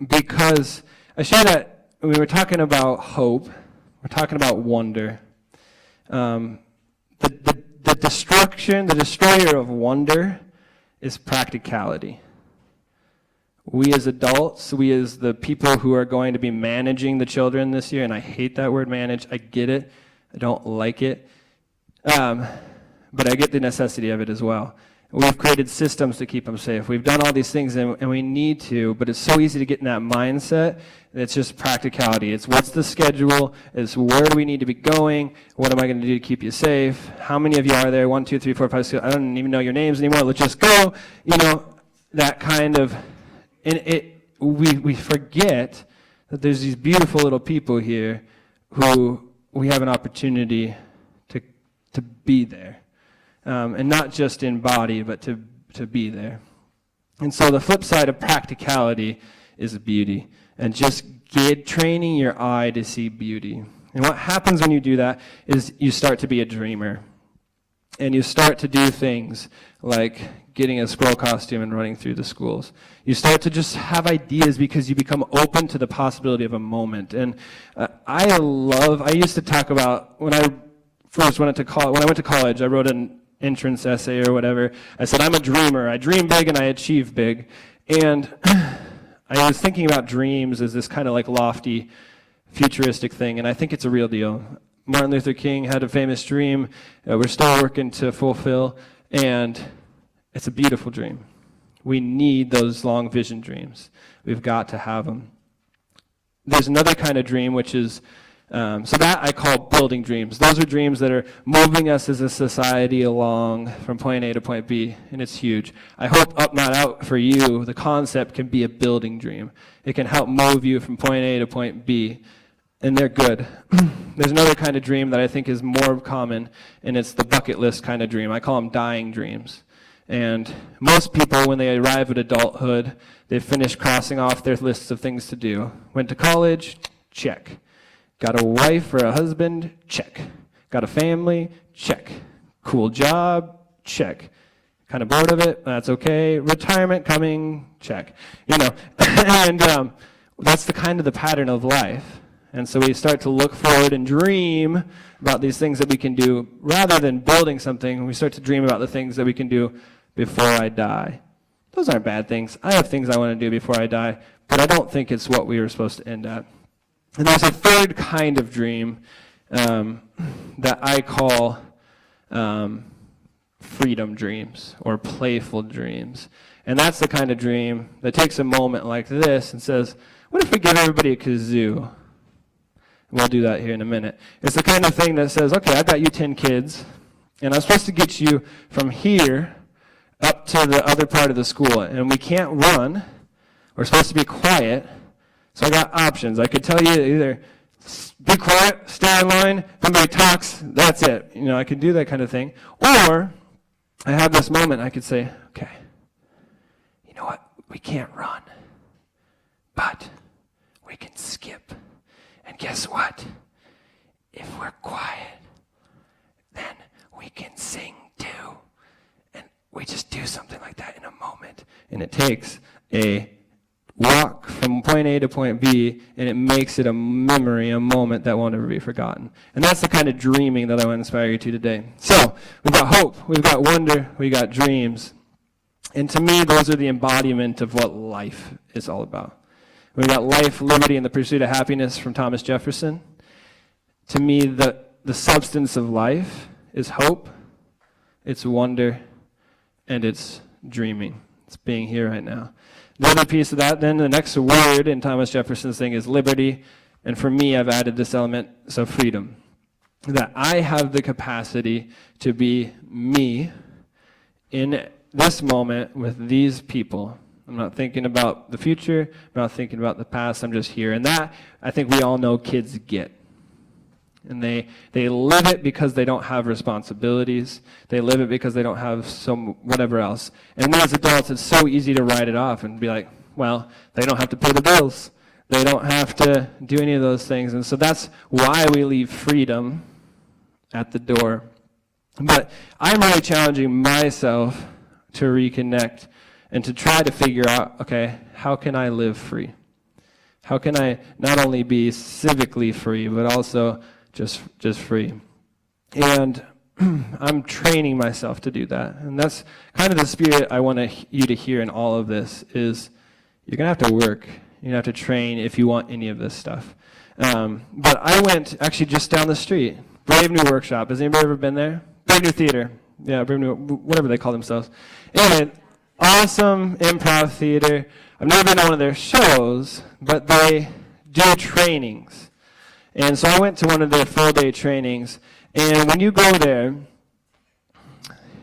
Because I share that when we were talking about hope, we're talking about wonder. The destroyer of wonder is practicality. We as adults, we as the people who are going to be managing the children this year, and I hate that word manage, I get it, I don't like it, but I get the necessity of it as well. We've created systems to keep them safe. We've done all these things, and we need to, but it's so easy to get in that mindset. It's just practicality. It's what's the schedule? It's where do we need to be going? What am I going to do to keep you safe? How many of you are there? 1, 2, 3, 4, 5, 6. I don't even know your names anymore. Let's just go. That kind of, and we forget that there's these beautiful little people here who we have an opportunity to be there. And not just in body, but to be there. And so the flip side of practicality is beauty, and just training your eye to see beauty. And what happens when you do that is you start to be a dreamer, and you start to do things like getting a squirrel costume and running through the schools. You start to just have ideas because you become open to the possibility of a moment. And I used to talk about, when I first went to college, I wrote an entrance essay or whatever. I said, I'm a dreamer. I dream big and I achieve big. And I was thinking about dreams as this kind of like lofty, futuristic thing, and I think it's a real deal. Martin Luther King had a famous dream we're still working to fulfill, and it's a beautiful dream. We need those long vision dreams. We've got to have them. There's another kind of dream, which is so that I call building dreams. Those are dreams that are moving us as a society along from point A to point B, and it's huge. I hope Up Not Out for you, the concept can be a building dream. It can help move you from point A to point B, and they're good. There's another kind of dream that I think is more common, and it's the bucket list kind of dream. I call them dying dreams. And most people, when they arrive at adulthood, they finish crossing off their lists of things to do. Went to college? Check. Got a wife or a husband? Check. Got a family? Check. Cool job? Check. Kind of bored of it? That's okay. Retirement coming? Check. And that's the kind of the pattern of life. And so we start to look forward and dream about these things that we can do. Rather than building something, we start to dream about the things that we can do before I die. Those aren't bad things. I have things I want to do before I die, but I don't think it's what we were supposed to end at. And there's a third kind of dream that I call freedom dreams or playful dreams. And that's the kind of dream that takes a moment like this and says, what if we give everybody a kazoo? And we'll do that here in a minute. It's the kind of thing that says, okay, I've got you 10 kids, and I'm supposed to get you from here up to the other part of the school. And we can't run. We're supposed to be quiet. So I got options. I could tell you either be quiet, stay in line, if somebody talks, that's it. I could do that kind of thing. Or I have this moment, I could say, okay, you know what? We can't run. but we can skip. And guess what? If we're quiet, then we can sing too. And we just do something like that in a moment. And it takes a walk from point A to point B, and it makes it a memory, a moment that won't ever be forgotten. And that's the kind of dreaming that I want to inspire you to today. So, we've got hope, we've got wonder, we've got dreams. And to me, those are the embodiment of what life is all about. We've got life, liberty, and the pursuit of happiness from Thomas Jefferson. To me, the substance of life is hope, it's wonder, and it's dreaming. It's being here right now. The other piece of that, then the next word in Thomas Jefferson's thing is liberty. And for me, I've added this element, so freedom. That I have the capacity to be me in this moment with these people. I'm not thinking about the future. I'm not thinking about the past. I'm just here. And that, I think we all know kids get. And they live it because they don't have responsibilities. They live it because they don't have some whatever else. And as adults, it's so easy to write it off and be like, well, they don't have to pay the bills. They don't have to do any of those things. And so that's why we leave freedom at the door. But I'm really challenging myself to reconnect and to try to figure out, okay, how can I live free? How can I not only be civically free, but also just free? And I'm training myself to do that. And that's kind of the spirit I want you to hear in all of this is you're going to have to work. You're going to have to train if you want any of this stuff. But I went actually just down the street, Brave New Workshop. Has anybody ever been there? Brave New Theater. Yeah, Brave New, whatever they call themselves. Anyway, awesome improv theater. I've never been to one of their shows, but they do trainings. And so I went to one of their full-day trainings, and when you go there,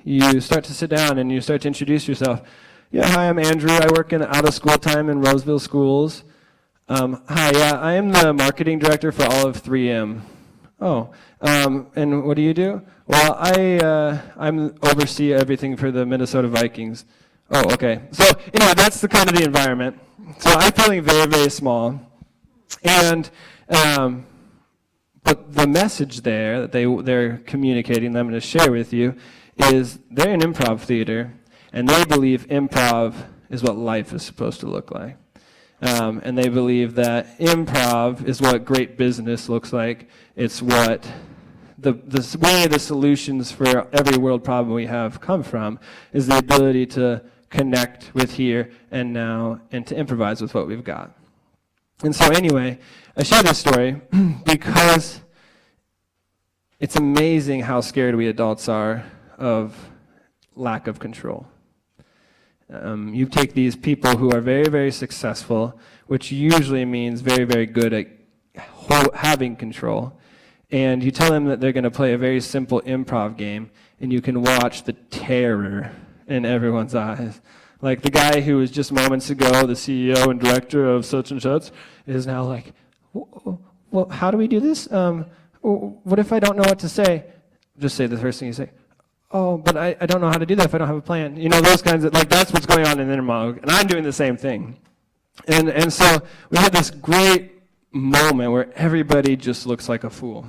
you start to sit down and you start to introduce yourself. Yeah, hi, I'm Andrew. I work in out-of-school time in Roseville schools. Hi, yeah, I am the marketing director for all of 3M. Oh, and what do you do? Well, I'm oversee everything for the Minnesota Vikings. Oh, okay. So anyway, that's the kind of the environment. So I'm feeling very, very small, and but the message there that they're communicating, that I'm going to share with you, is they're an improv theater, and they believe improv is what life is supposed to look like. And they believe that improv is what great business looks like. It's what the way the solutions for every world problem we have come from is the ability to connect with here and now and to improvise with what we've got. And so anyway, I share this story because it's amazing how scared we adults are of lack of control. You take these people who are very, very successful, which usually means very, very good at having control, and you tell them that they're going to play a very simple improv game, and you can watch the terror in everyone's eyes. Like the guy who was just moments ago the CEO and director of such and such is now like, well, how do we do this? What if I don't know what to say? Just say the first thing you say. Oh, but I don't know how to do that if I don't have a plan. You know, those kinds of, like, that's what's going on in inner monologue. And I'm doing the same thing. And so we had this great moment where everybody just looks like a fool.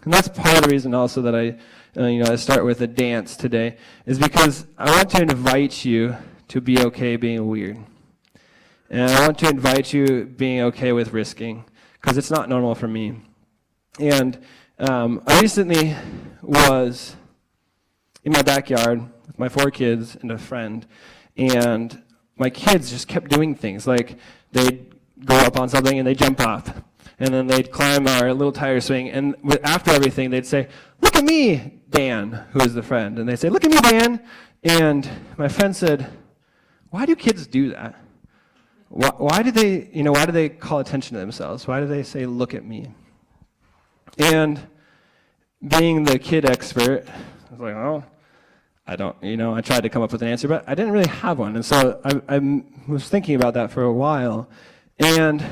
And that's part of the reason also that I start with a dance today, is because I want to invite you to be okay being weird. And I want to invite you being okay with risking, because it's not normal for me. And I recently was in my backyard with my 4 kids and a friend, and my kids just kept doing things like they'd go up on something and they'd jump off, and then they'd climb our little tire swing, and after everything they'd say, "Look at me, Dan," who is the friend, and they'd say, "Look at me, Dan," and my friend said, "Why do kids do that? Why do they call attention to themselves? Why do they say, 'Look at me'?" And being the kid expert, I was like, oh, I don't, I tried to come up with an answer, but I didn't really have one. And so I was thinking about that for a while. And,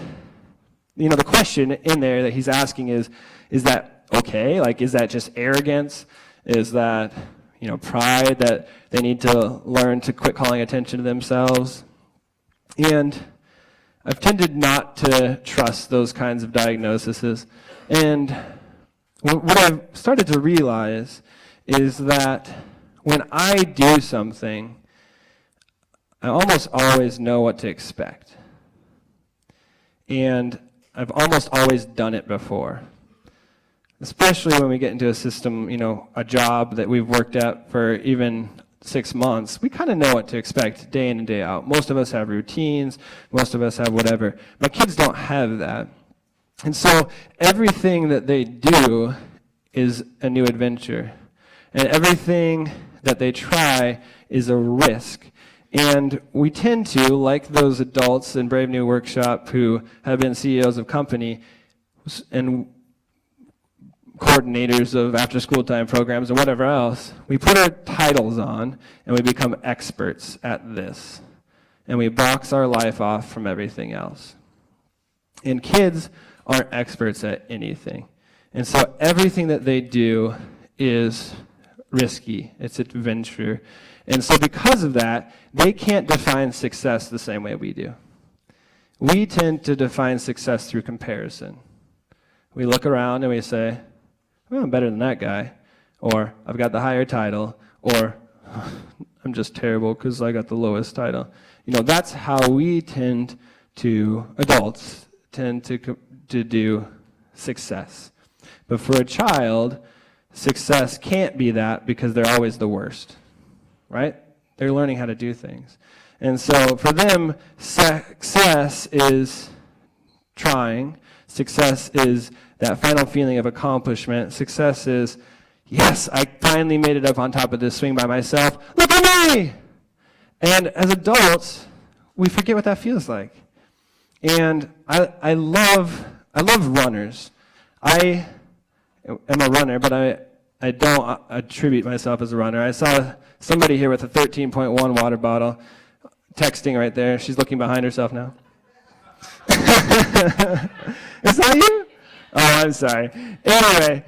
the question in there that he's asking is that okay? Like, is that just arrogance? Is that, pride that they need to learn to quit calling attention to themselves? And I've tended not to trust those kinds of diagnoses. And what I've started to realize is that when I do something, I almost always know what to expect. And I've almost always done it before. Especially when we get into a system, a job that we've worked at for even 6 months, we kind of know what to expect day in and day out. Most of us have routines, most of us have whatever. My kids don't have that. And so everything that they do is a new adventure. And everything that they try is a risk. And we tend to, like those adults in Brave New Workshop who have been CEOs of company and coordinators of after-school time programs and whatever else, we put our titles on and we become experts at this. And we box our life off from everything else. And kids aren't experts at anything. And so everything that they do is risky. It's adventure. And so because of that, they can't define success the same way we do. We tend to define success through comparison. We look around and we say, well, I'm better than that guy, or I've got the higher title, or I'm just terrible because I got the lowest title. That's how we adults tend to do success. But for a child, success can't be that because they're always the worst, right? They're learning how to do things. And so for them, success is trying. Success is that final feeling of accomplishment. Success is, yes, I finally made it up on top of this swing by myself. Look at me! And as adults, we forget what that feels like. And I love runners. I am a runner, but I don't attribute myself as a runner. I saw somebody here with a 13.1 water bottle texting right there. She's looking behind herself now. Is that you? Oh, I'm sorry. Anyway,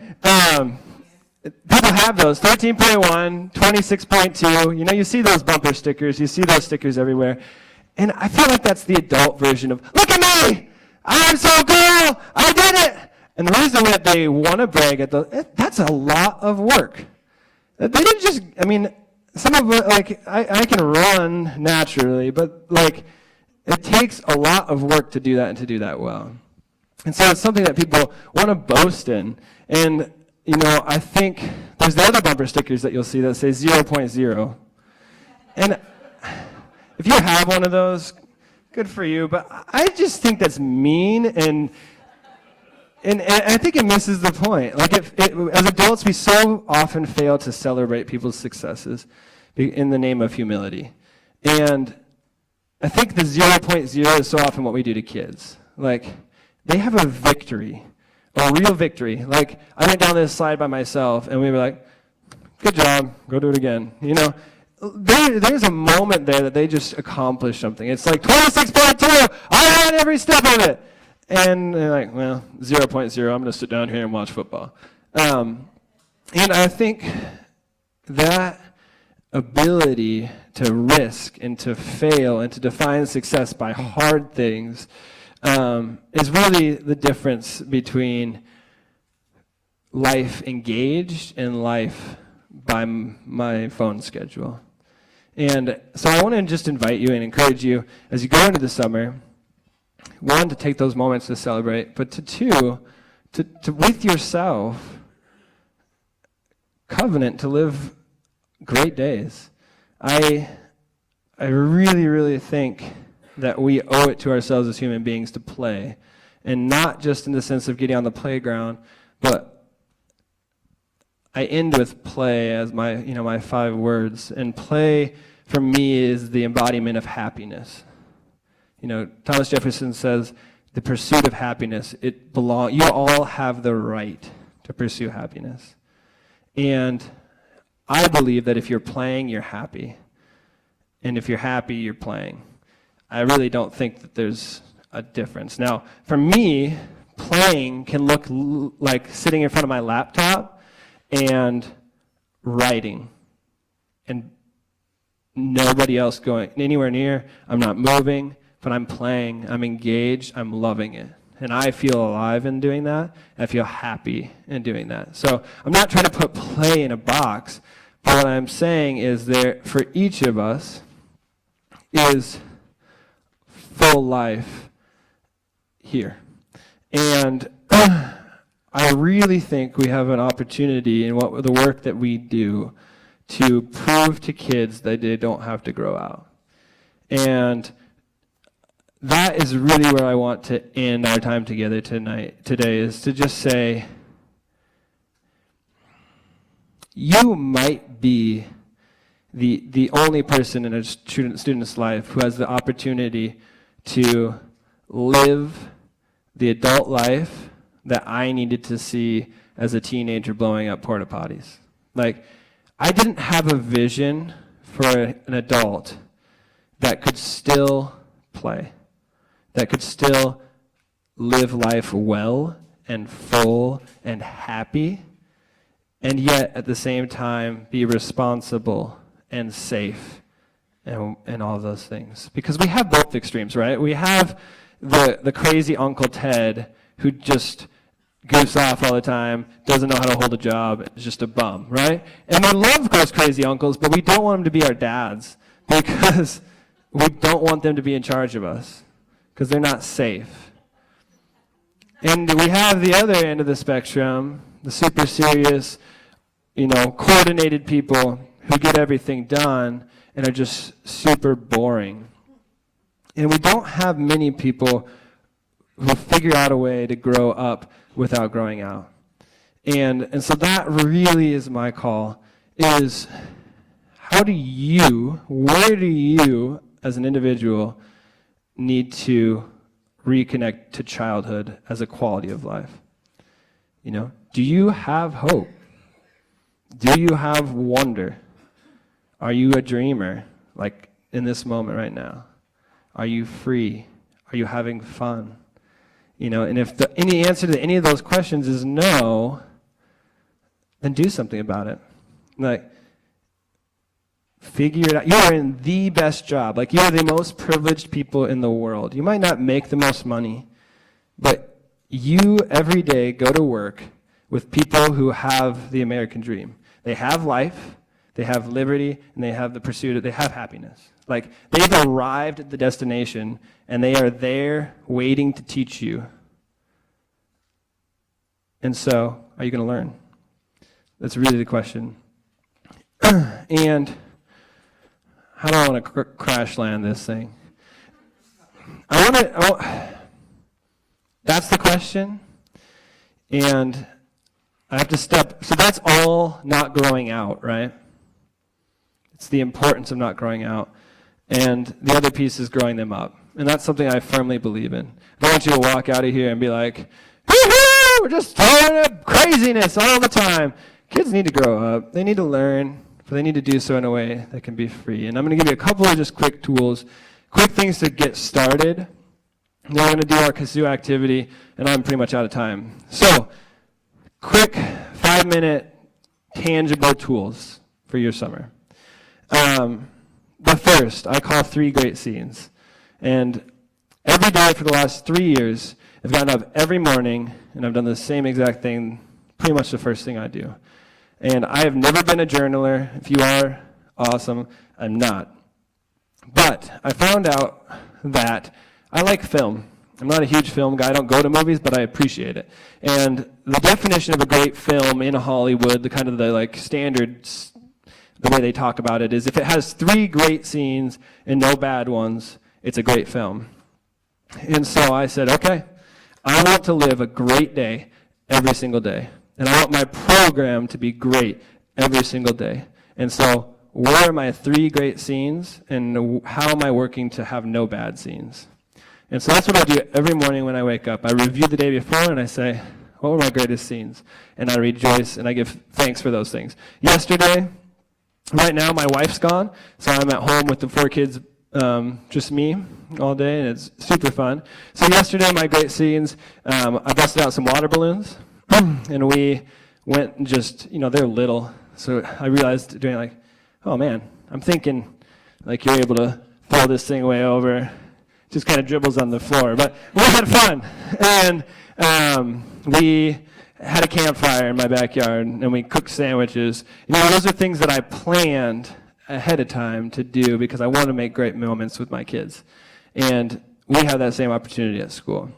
people have those, 13.1, 26.2. You see those bumper stickers. You see those stickers everywhere. And I feel like that's the adult version of, look at me! I'm so cool! I did it! And the reason that they want to brag that's a lot of work. They didn't just, some of it, I can run naturally, but it takes a lot of work to do that and to do that well. And so it's something that people want to boast in. And, I think there's the other bumper stickers that you'll see that say 0.0. And if you have one of those, good for you. But I just think that's mean, and I think it misses the point. As adults, we so often fail to celebrate people's successes in the name of humility. And I think the 0.0 is so often what we do to kids. They have a victory, a real victory. I went down this slide by myself, and we were like, good job, go do it again. There's a moment there that they just accomplished something. It's 26.2, I ran every step of it. And they're like, well, 0.0, I'm going to sit down here and watch football. And I think that ability to risk and to fail and to define success by hard things is really the difference between life engaged and life by my phone schedule. And so I want to just invite you and encourage you as you go into the summer, one, to take those moments to celebrate, but two, to with yourself, covenant to live great days. I really, really think that we owe it to ourselves as human beings to play, and not just in the sense of getting on the playground, but I end with play as my 5 words. And play for me is the embodiment of happiness. Thomas Jefferson says, the pursuit of happiness, you all have the right to pursue happiness. And I believe that if you're playing, you're happy. And if you're happy, you're playing. I really don't think that there's a difference. Now, for me, playing can look like sitting in front of my laptop and writing, and nobody else going anywhere near. I'm not moving. But I'm playing, I'm engaged, I'm loving it. And I feel alive in doing that. I feel happy in doing that. So I'm not trying to put play in a box, but what I'm saying is there, for each of us, is full life here. And I really think we have an opportunity in what the work that we do to prove to kids that they don't have to grow out. And that is really where I want to end our time together today, is to just say, you might be the only person in a student's life who has the opportunity to live the adult life that I needed to see as a teenager blowing up porta potties. Like, I didn't have a vision for an adult that could still play, that could still live life well and full and happy, and yet at the same time be responsible and safe and all those things. Because we have both extremes, right? We have the crazy Uncle Ted who just goofs off all the time, doesn't know how to hold a job, is just a bum, right? And we love those crazy uncles, but we don't want them to be our dads because we don't want them to be in charge of us because they're not safe. And we have the other end of the spectrum, the super serious, coordinated people who get everything done and are just super boring. And we don't have many people who figure out a way to grow up without growing out. And so that really is my call, is where do you as an individual need to reconnect to childhood as a quality of life? Do you have hope? Do you have wonder? Are you a dreamer, like in this moment right now? Are you free? Are you having fun? And if any answer to any of those questions is no, then do something about it. Like, figure it out. You are in the best job. Like, you are the most privileged people in the world. You might not make the most money, but you every day go to work with people who have the American dream. They have life, they have liberty, and they have the pursuit, they have happiness. Like, they've arrived at the destination, and they are there waiting to teach you. And so, are you going to learn? That's really the question. And how do I want to crash land this thing? That's the question. And I have to so that's all not growing out, right? It's the importance of not growing out. And the other piece is growing them up. And that's something I firmly believe in. I don't want you to walk out of here and be like, woo-hoo, we're just throwing up craziness all the time. Kids need to grow up. They need to learn, but they need to do so in a way that can be free. And I'm going to give you a couple of just quick tools, quick things to get started. And then we're going to do our kazoo activity, and I'm pretty much out of time. So, quick 5-minute tangible tools for your summer. The first, I call 3 great scenes. And every day for the last 3 years, I've gotten up every morning, and I've done the same exact thing, pretty much the first thing I do. And I have never been a journaler. If you are, awesome. I'm not. But I found out that I like film. I'm not a huge film guy. I don't go to movies, but I appreciate it. And the definition of a great film in Hollywood, the kind of the standards, the way they talk about it, is if it has 3 great scenes and no bad ones, it's a great film. And so I said, okay, I want to live a great day every single day. And I want my program to be great every single day. And so where are my 3 great scenes, and how am I working to have no bad scenes? And so that's what I do every morning when I wake up. I review the day before, and I say, what were my greatest scenes? And I rejoice, and I give thanks for those things. Yesterday, right now, my wife's gone, so I'm at home with the 4 kids, just me all day, and it's super fun. So yesterday, my great scenes, I busted out some water balloons, and we went and just, they're little, so I realized oh man, I'm thinking, you're able to throw this thing way over, just kind of dribbles on the floor. But we had fun, and we had a campfire in my backyard, and we cooked sandwiches. Those are things that I planned ahead of time to do because I want to make great moments with my kids. And we have that same opportunity at school.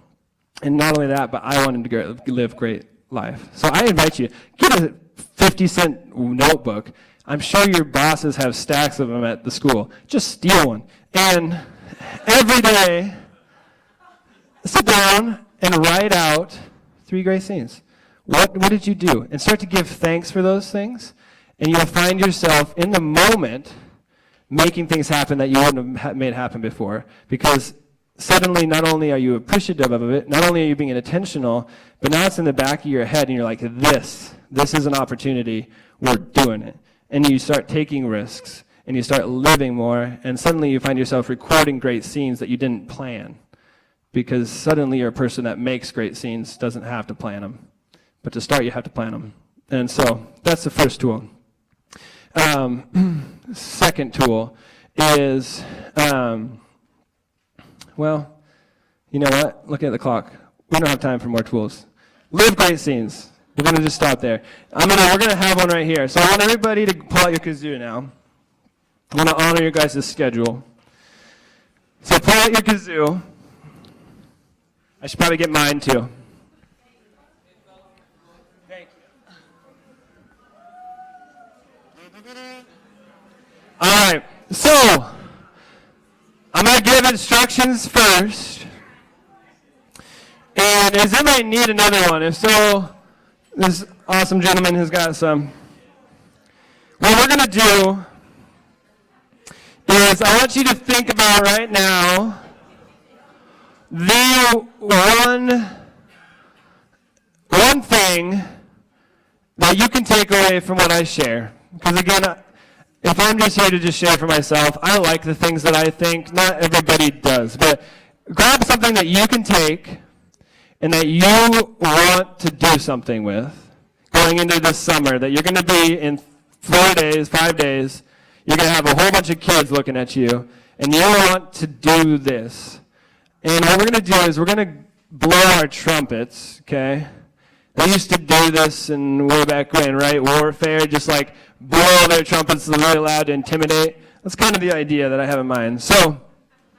And not only that, but I wanted to live great life. So I invite you, get a 50-cent notebook. I'm sure your bosses have stacks of them at the school. Just steal one. And every day, sit down and write out 3 great scenes. What did you do? And start to give thanks for those things. And you'll find yourself in the moment making things happen that you wouldn't have made happen before. Because suddenly, not only are you appreciative of it, not only are you being intentional, but now it's in the back of your head, and you're like, this is an opportunity, we're doing it. And you start taking risks, and you start living more, and suddenly you find yourself recording great scenes that you didn't plan. Because suddenly you're a person that makes great scenes, doesn't have to plan them. But to start, you have to plan them. And so that's the first tool. Second tool is, well, you know what? Looking at the clock, we don't have time for more tools. Live great scenes. We're going to just stop there. We're going to have one right here. So I want everybody to pull out your kazoo now. I want to honor your guys' schedule. So pull out your kazoo. I should probably get mine too. Thank you. All right. So I'm going to give instructions first. And does anybody need another one? If so, this awesome gentleman has got some. What we're going to do is I want you to think about right now the one thing that you can take away from what I share. Because again, if I'm just here to just share for myself, I like the things that I think. Not everybody does. But grab something that you can take and that you want to do something with going into this summer, that you're going to be in 4 days, 5 days, you're going to have a whole bunch of kids looking at you, and you want to do this. And what we're going to do is we're going to blow our trumpets, okay? They used to do this in way back when, right? Warfare, just like blow their trumpets really loud to intimidate. That's kind of the idea that I have in mind. So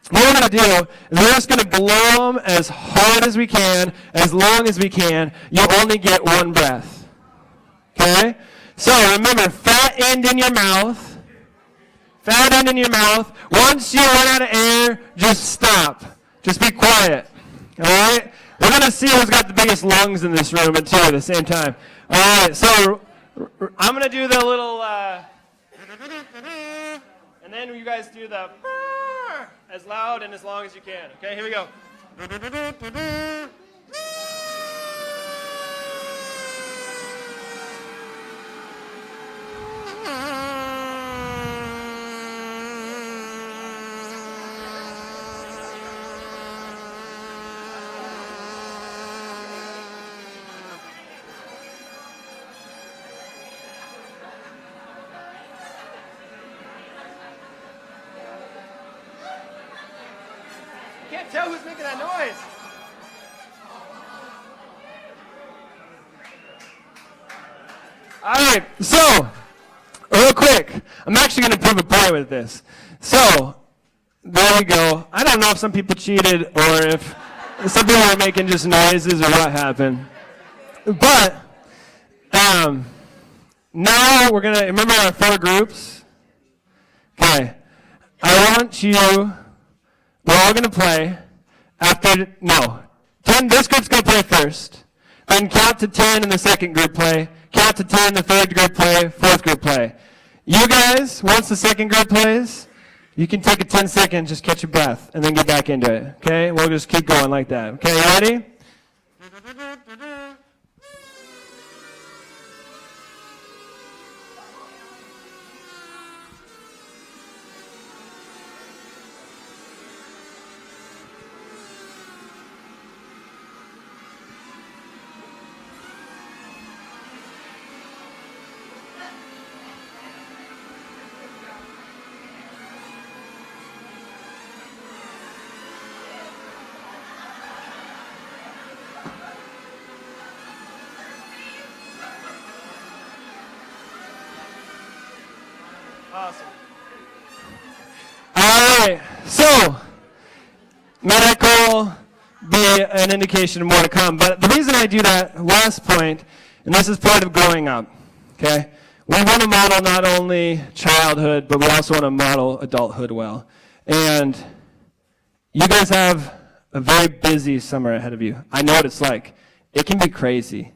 what we're going to do is we're just going to blow them as hard as we can, as long as we can. You only get one breath. Okay? So remember, fat end in your mouth. Fat end in your mouth. Once you run out of air, just stop. Just be quiet. All right? We're going to see who's got the biggest lungs in this room, too, at the same time. All right, so I'm going to do the little, and then you guys do the as loud and as long as you can. Okay, here we go. Can't tell who's making that noise. All right, so real quick, I'm actually going to prove a point with this. So there we go. I don't know if some people cheated or if some people were making just noises or what happened. But now we're going to remember our 4 groups. Okay, I want you. We're all going to play after, 10, this group's going to play first. Then count to 10 and the second group play. Count to 10, the third group play, fourth group play. You guys, once the second group plays, you can take a 10-second, just catch your breath, and then get back into it. Okay? We'll just keep going like that. Okay, you ready? awesome. All right, so medical be an indication of more to come. But the reason I do that last point, and this is part of growing up, okay? We want to model not only childhood, but we also want to model adulthood well. And you guys have a very busy summer ahead of you. I know what it's like. It can be crazy.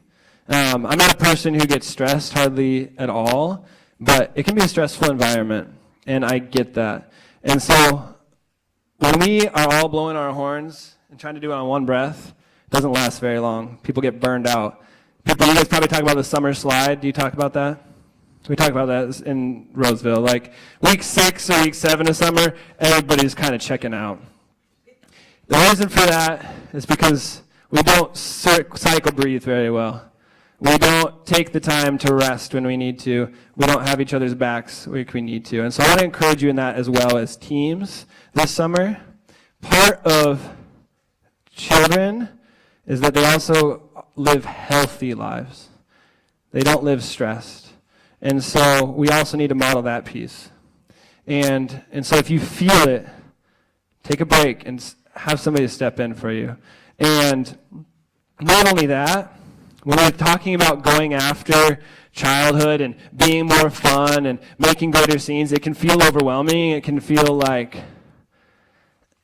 I'm not a person who gets stressed hardly at all, but it can be a stressful environment, and I get that. And so when we are all blowing our horns and trying to do it on one breath, it doesn't last very long. People get burned out. You guys probably talk about the summer slide. Do you talk about that? We talk about that in Roseville. Like week 6 or week 7 of summer, everybody's kind of checking out. The reason for that is because we don't cycle breathe very well. We don't take the time to rest when we need to. We don't have each other's backs when we need to. And so I want to encourage you in that as well as teams this summer. Part of children is that they also live healthy lives. They don't live stressed. And so we also need to model that piece. And so if you feel it, take a break and have somebody step in for you. And not only that, when we're talking about going after childhood and being more fun and making greater scenes, it can feel overwhelming. It can feel like,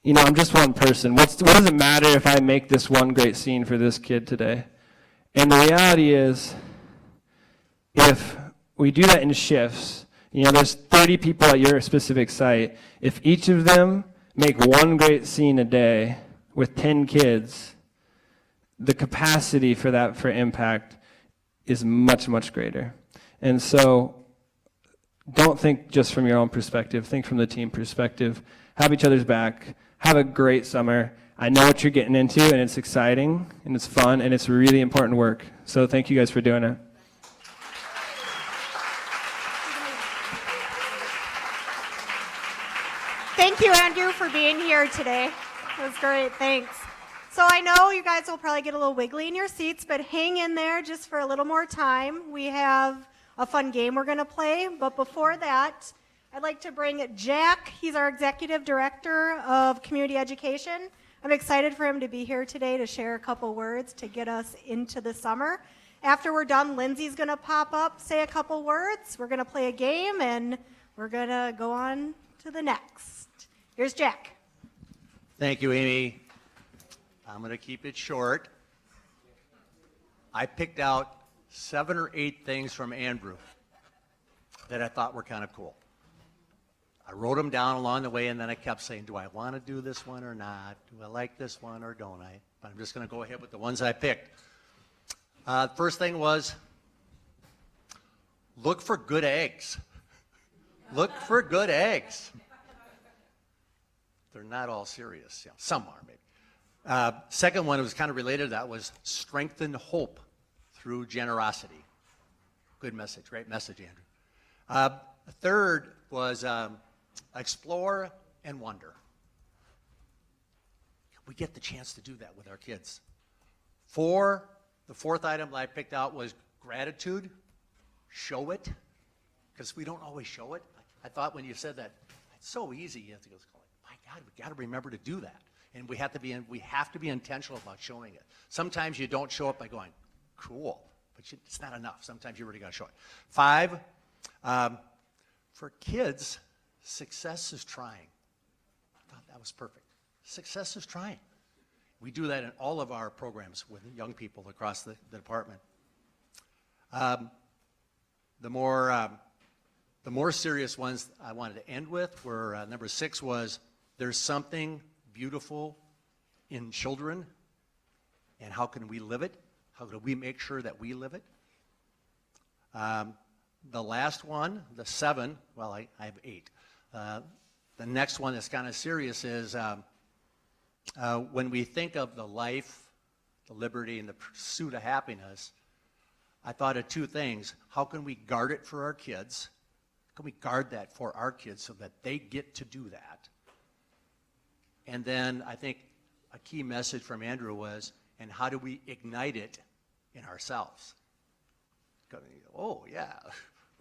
I'm just one person. What does it matter if I make this one great scene for this kid today? And the reality is, if we do that in shifts, there's 30 people at your specific site. If each of them make one great scene a day with 10 kids, the capacity for impact is much, much greater. And so don't think just from your own perspective. Think from the team perspective. Have each other's back. Have a great summer. I know what you're getting into, and it's exciting, and it's fun, and it's really important work. So thank you guys for doing it. Thank you, Andrew, for being here today. It was great. Thanks. So I know you guys will probably get a little wiggly in your seats, but hang in there just for a little more time. We have a fun game we're going to play. But before that, I'd like to bring Jack. He's our Executive Director of Community Education. I'm excited for him to be here today to share a couple words to get us into the summer. After we're done, Lindsay's going to pop up, say a couple words. We're going to play a game, and we're going to go on to the next. Here's Jack. Thank you, Amy. I'm going to keep it short. I picked out 7 or 8 things from Andrew that I thought were kind of cool. I wrote them down along the way, and then I kept saying, do I want to do this one or not? Do I like this one or don't I? But I'm just going to go ahead with the ones I picked. First thing was, look for good eggs. Look for good eggs. They're not all serious. Yeah, some are, maybe. Second one was kind of related to that was strengthen hope through generosity. Good message, great message, Andrew. Third was explore and wonder. We get the chance to do that with our kids. The fourth item that I picked out was gratitude. Show it, because we don't always show it. I thought when you said that, it's so easy. You have to go, my God, we got to remember to do that. And we have to be intentional about showing it. Sometimes you don't show it by going, cool, but it's not enough. Sometimes you really got to show it. 5, for kids, success is trying. I thought that was perfect. Success is trying. We do that in all of our programs with young people across the department. The more serious ones I wanted to end with were number 6 was there's something beautiful in children, and how can we live it? How can we make sure that we live it? The last one, the 7, well, I have 8. The next one that's kind of serious is when we think of the life, the liberty, and the pursuit of happiness, I thought of 2 things. How can we guard it for our kids? How can we guard that for our kids so that they get to do that? And then I think a key message from Andrew was, and how do we ignite it in ourselves? Oh, yeah,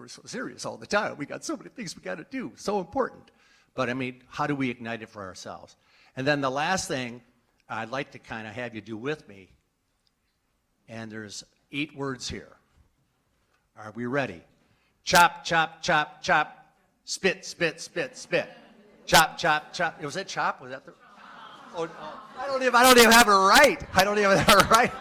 we're so serious all the time. We got so many things we got to do, so important. But I mean, how do we ignite it for ourselves? And then the last thing I'd like to kind of have you do with me, and there's 8 words here. Are we ready? Chop, chop, chop, chop. Spit, spit, spit, spit. Chop, chop, chop. Was that chop? Was that the? Oh, I don't even have it right. I don't even have it right.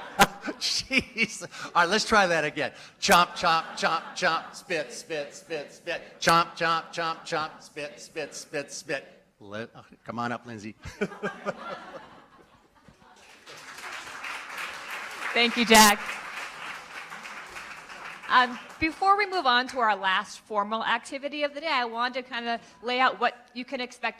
Jeez. All right, let's try that again. Chomp, chomp, chomp, chomp. Spit, spit, spit, spit. Chomp, chomp, chomp, chomp. Spit, spit, spit, spit. Come on up, Lindsay. Thank you, Jack. Before we move on to our last formal activity of the day, I wanted to kind of lay out what you can expect in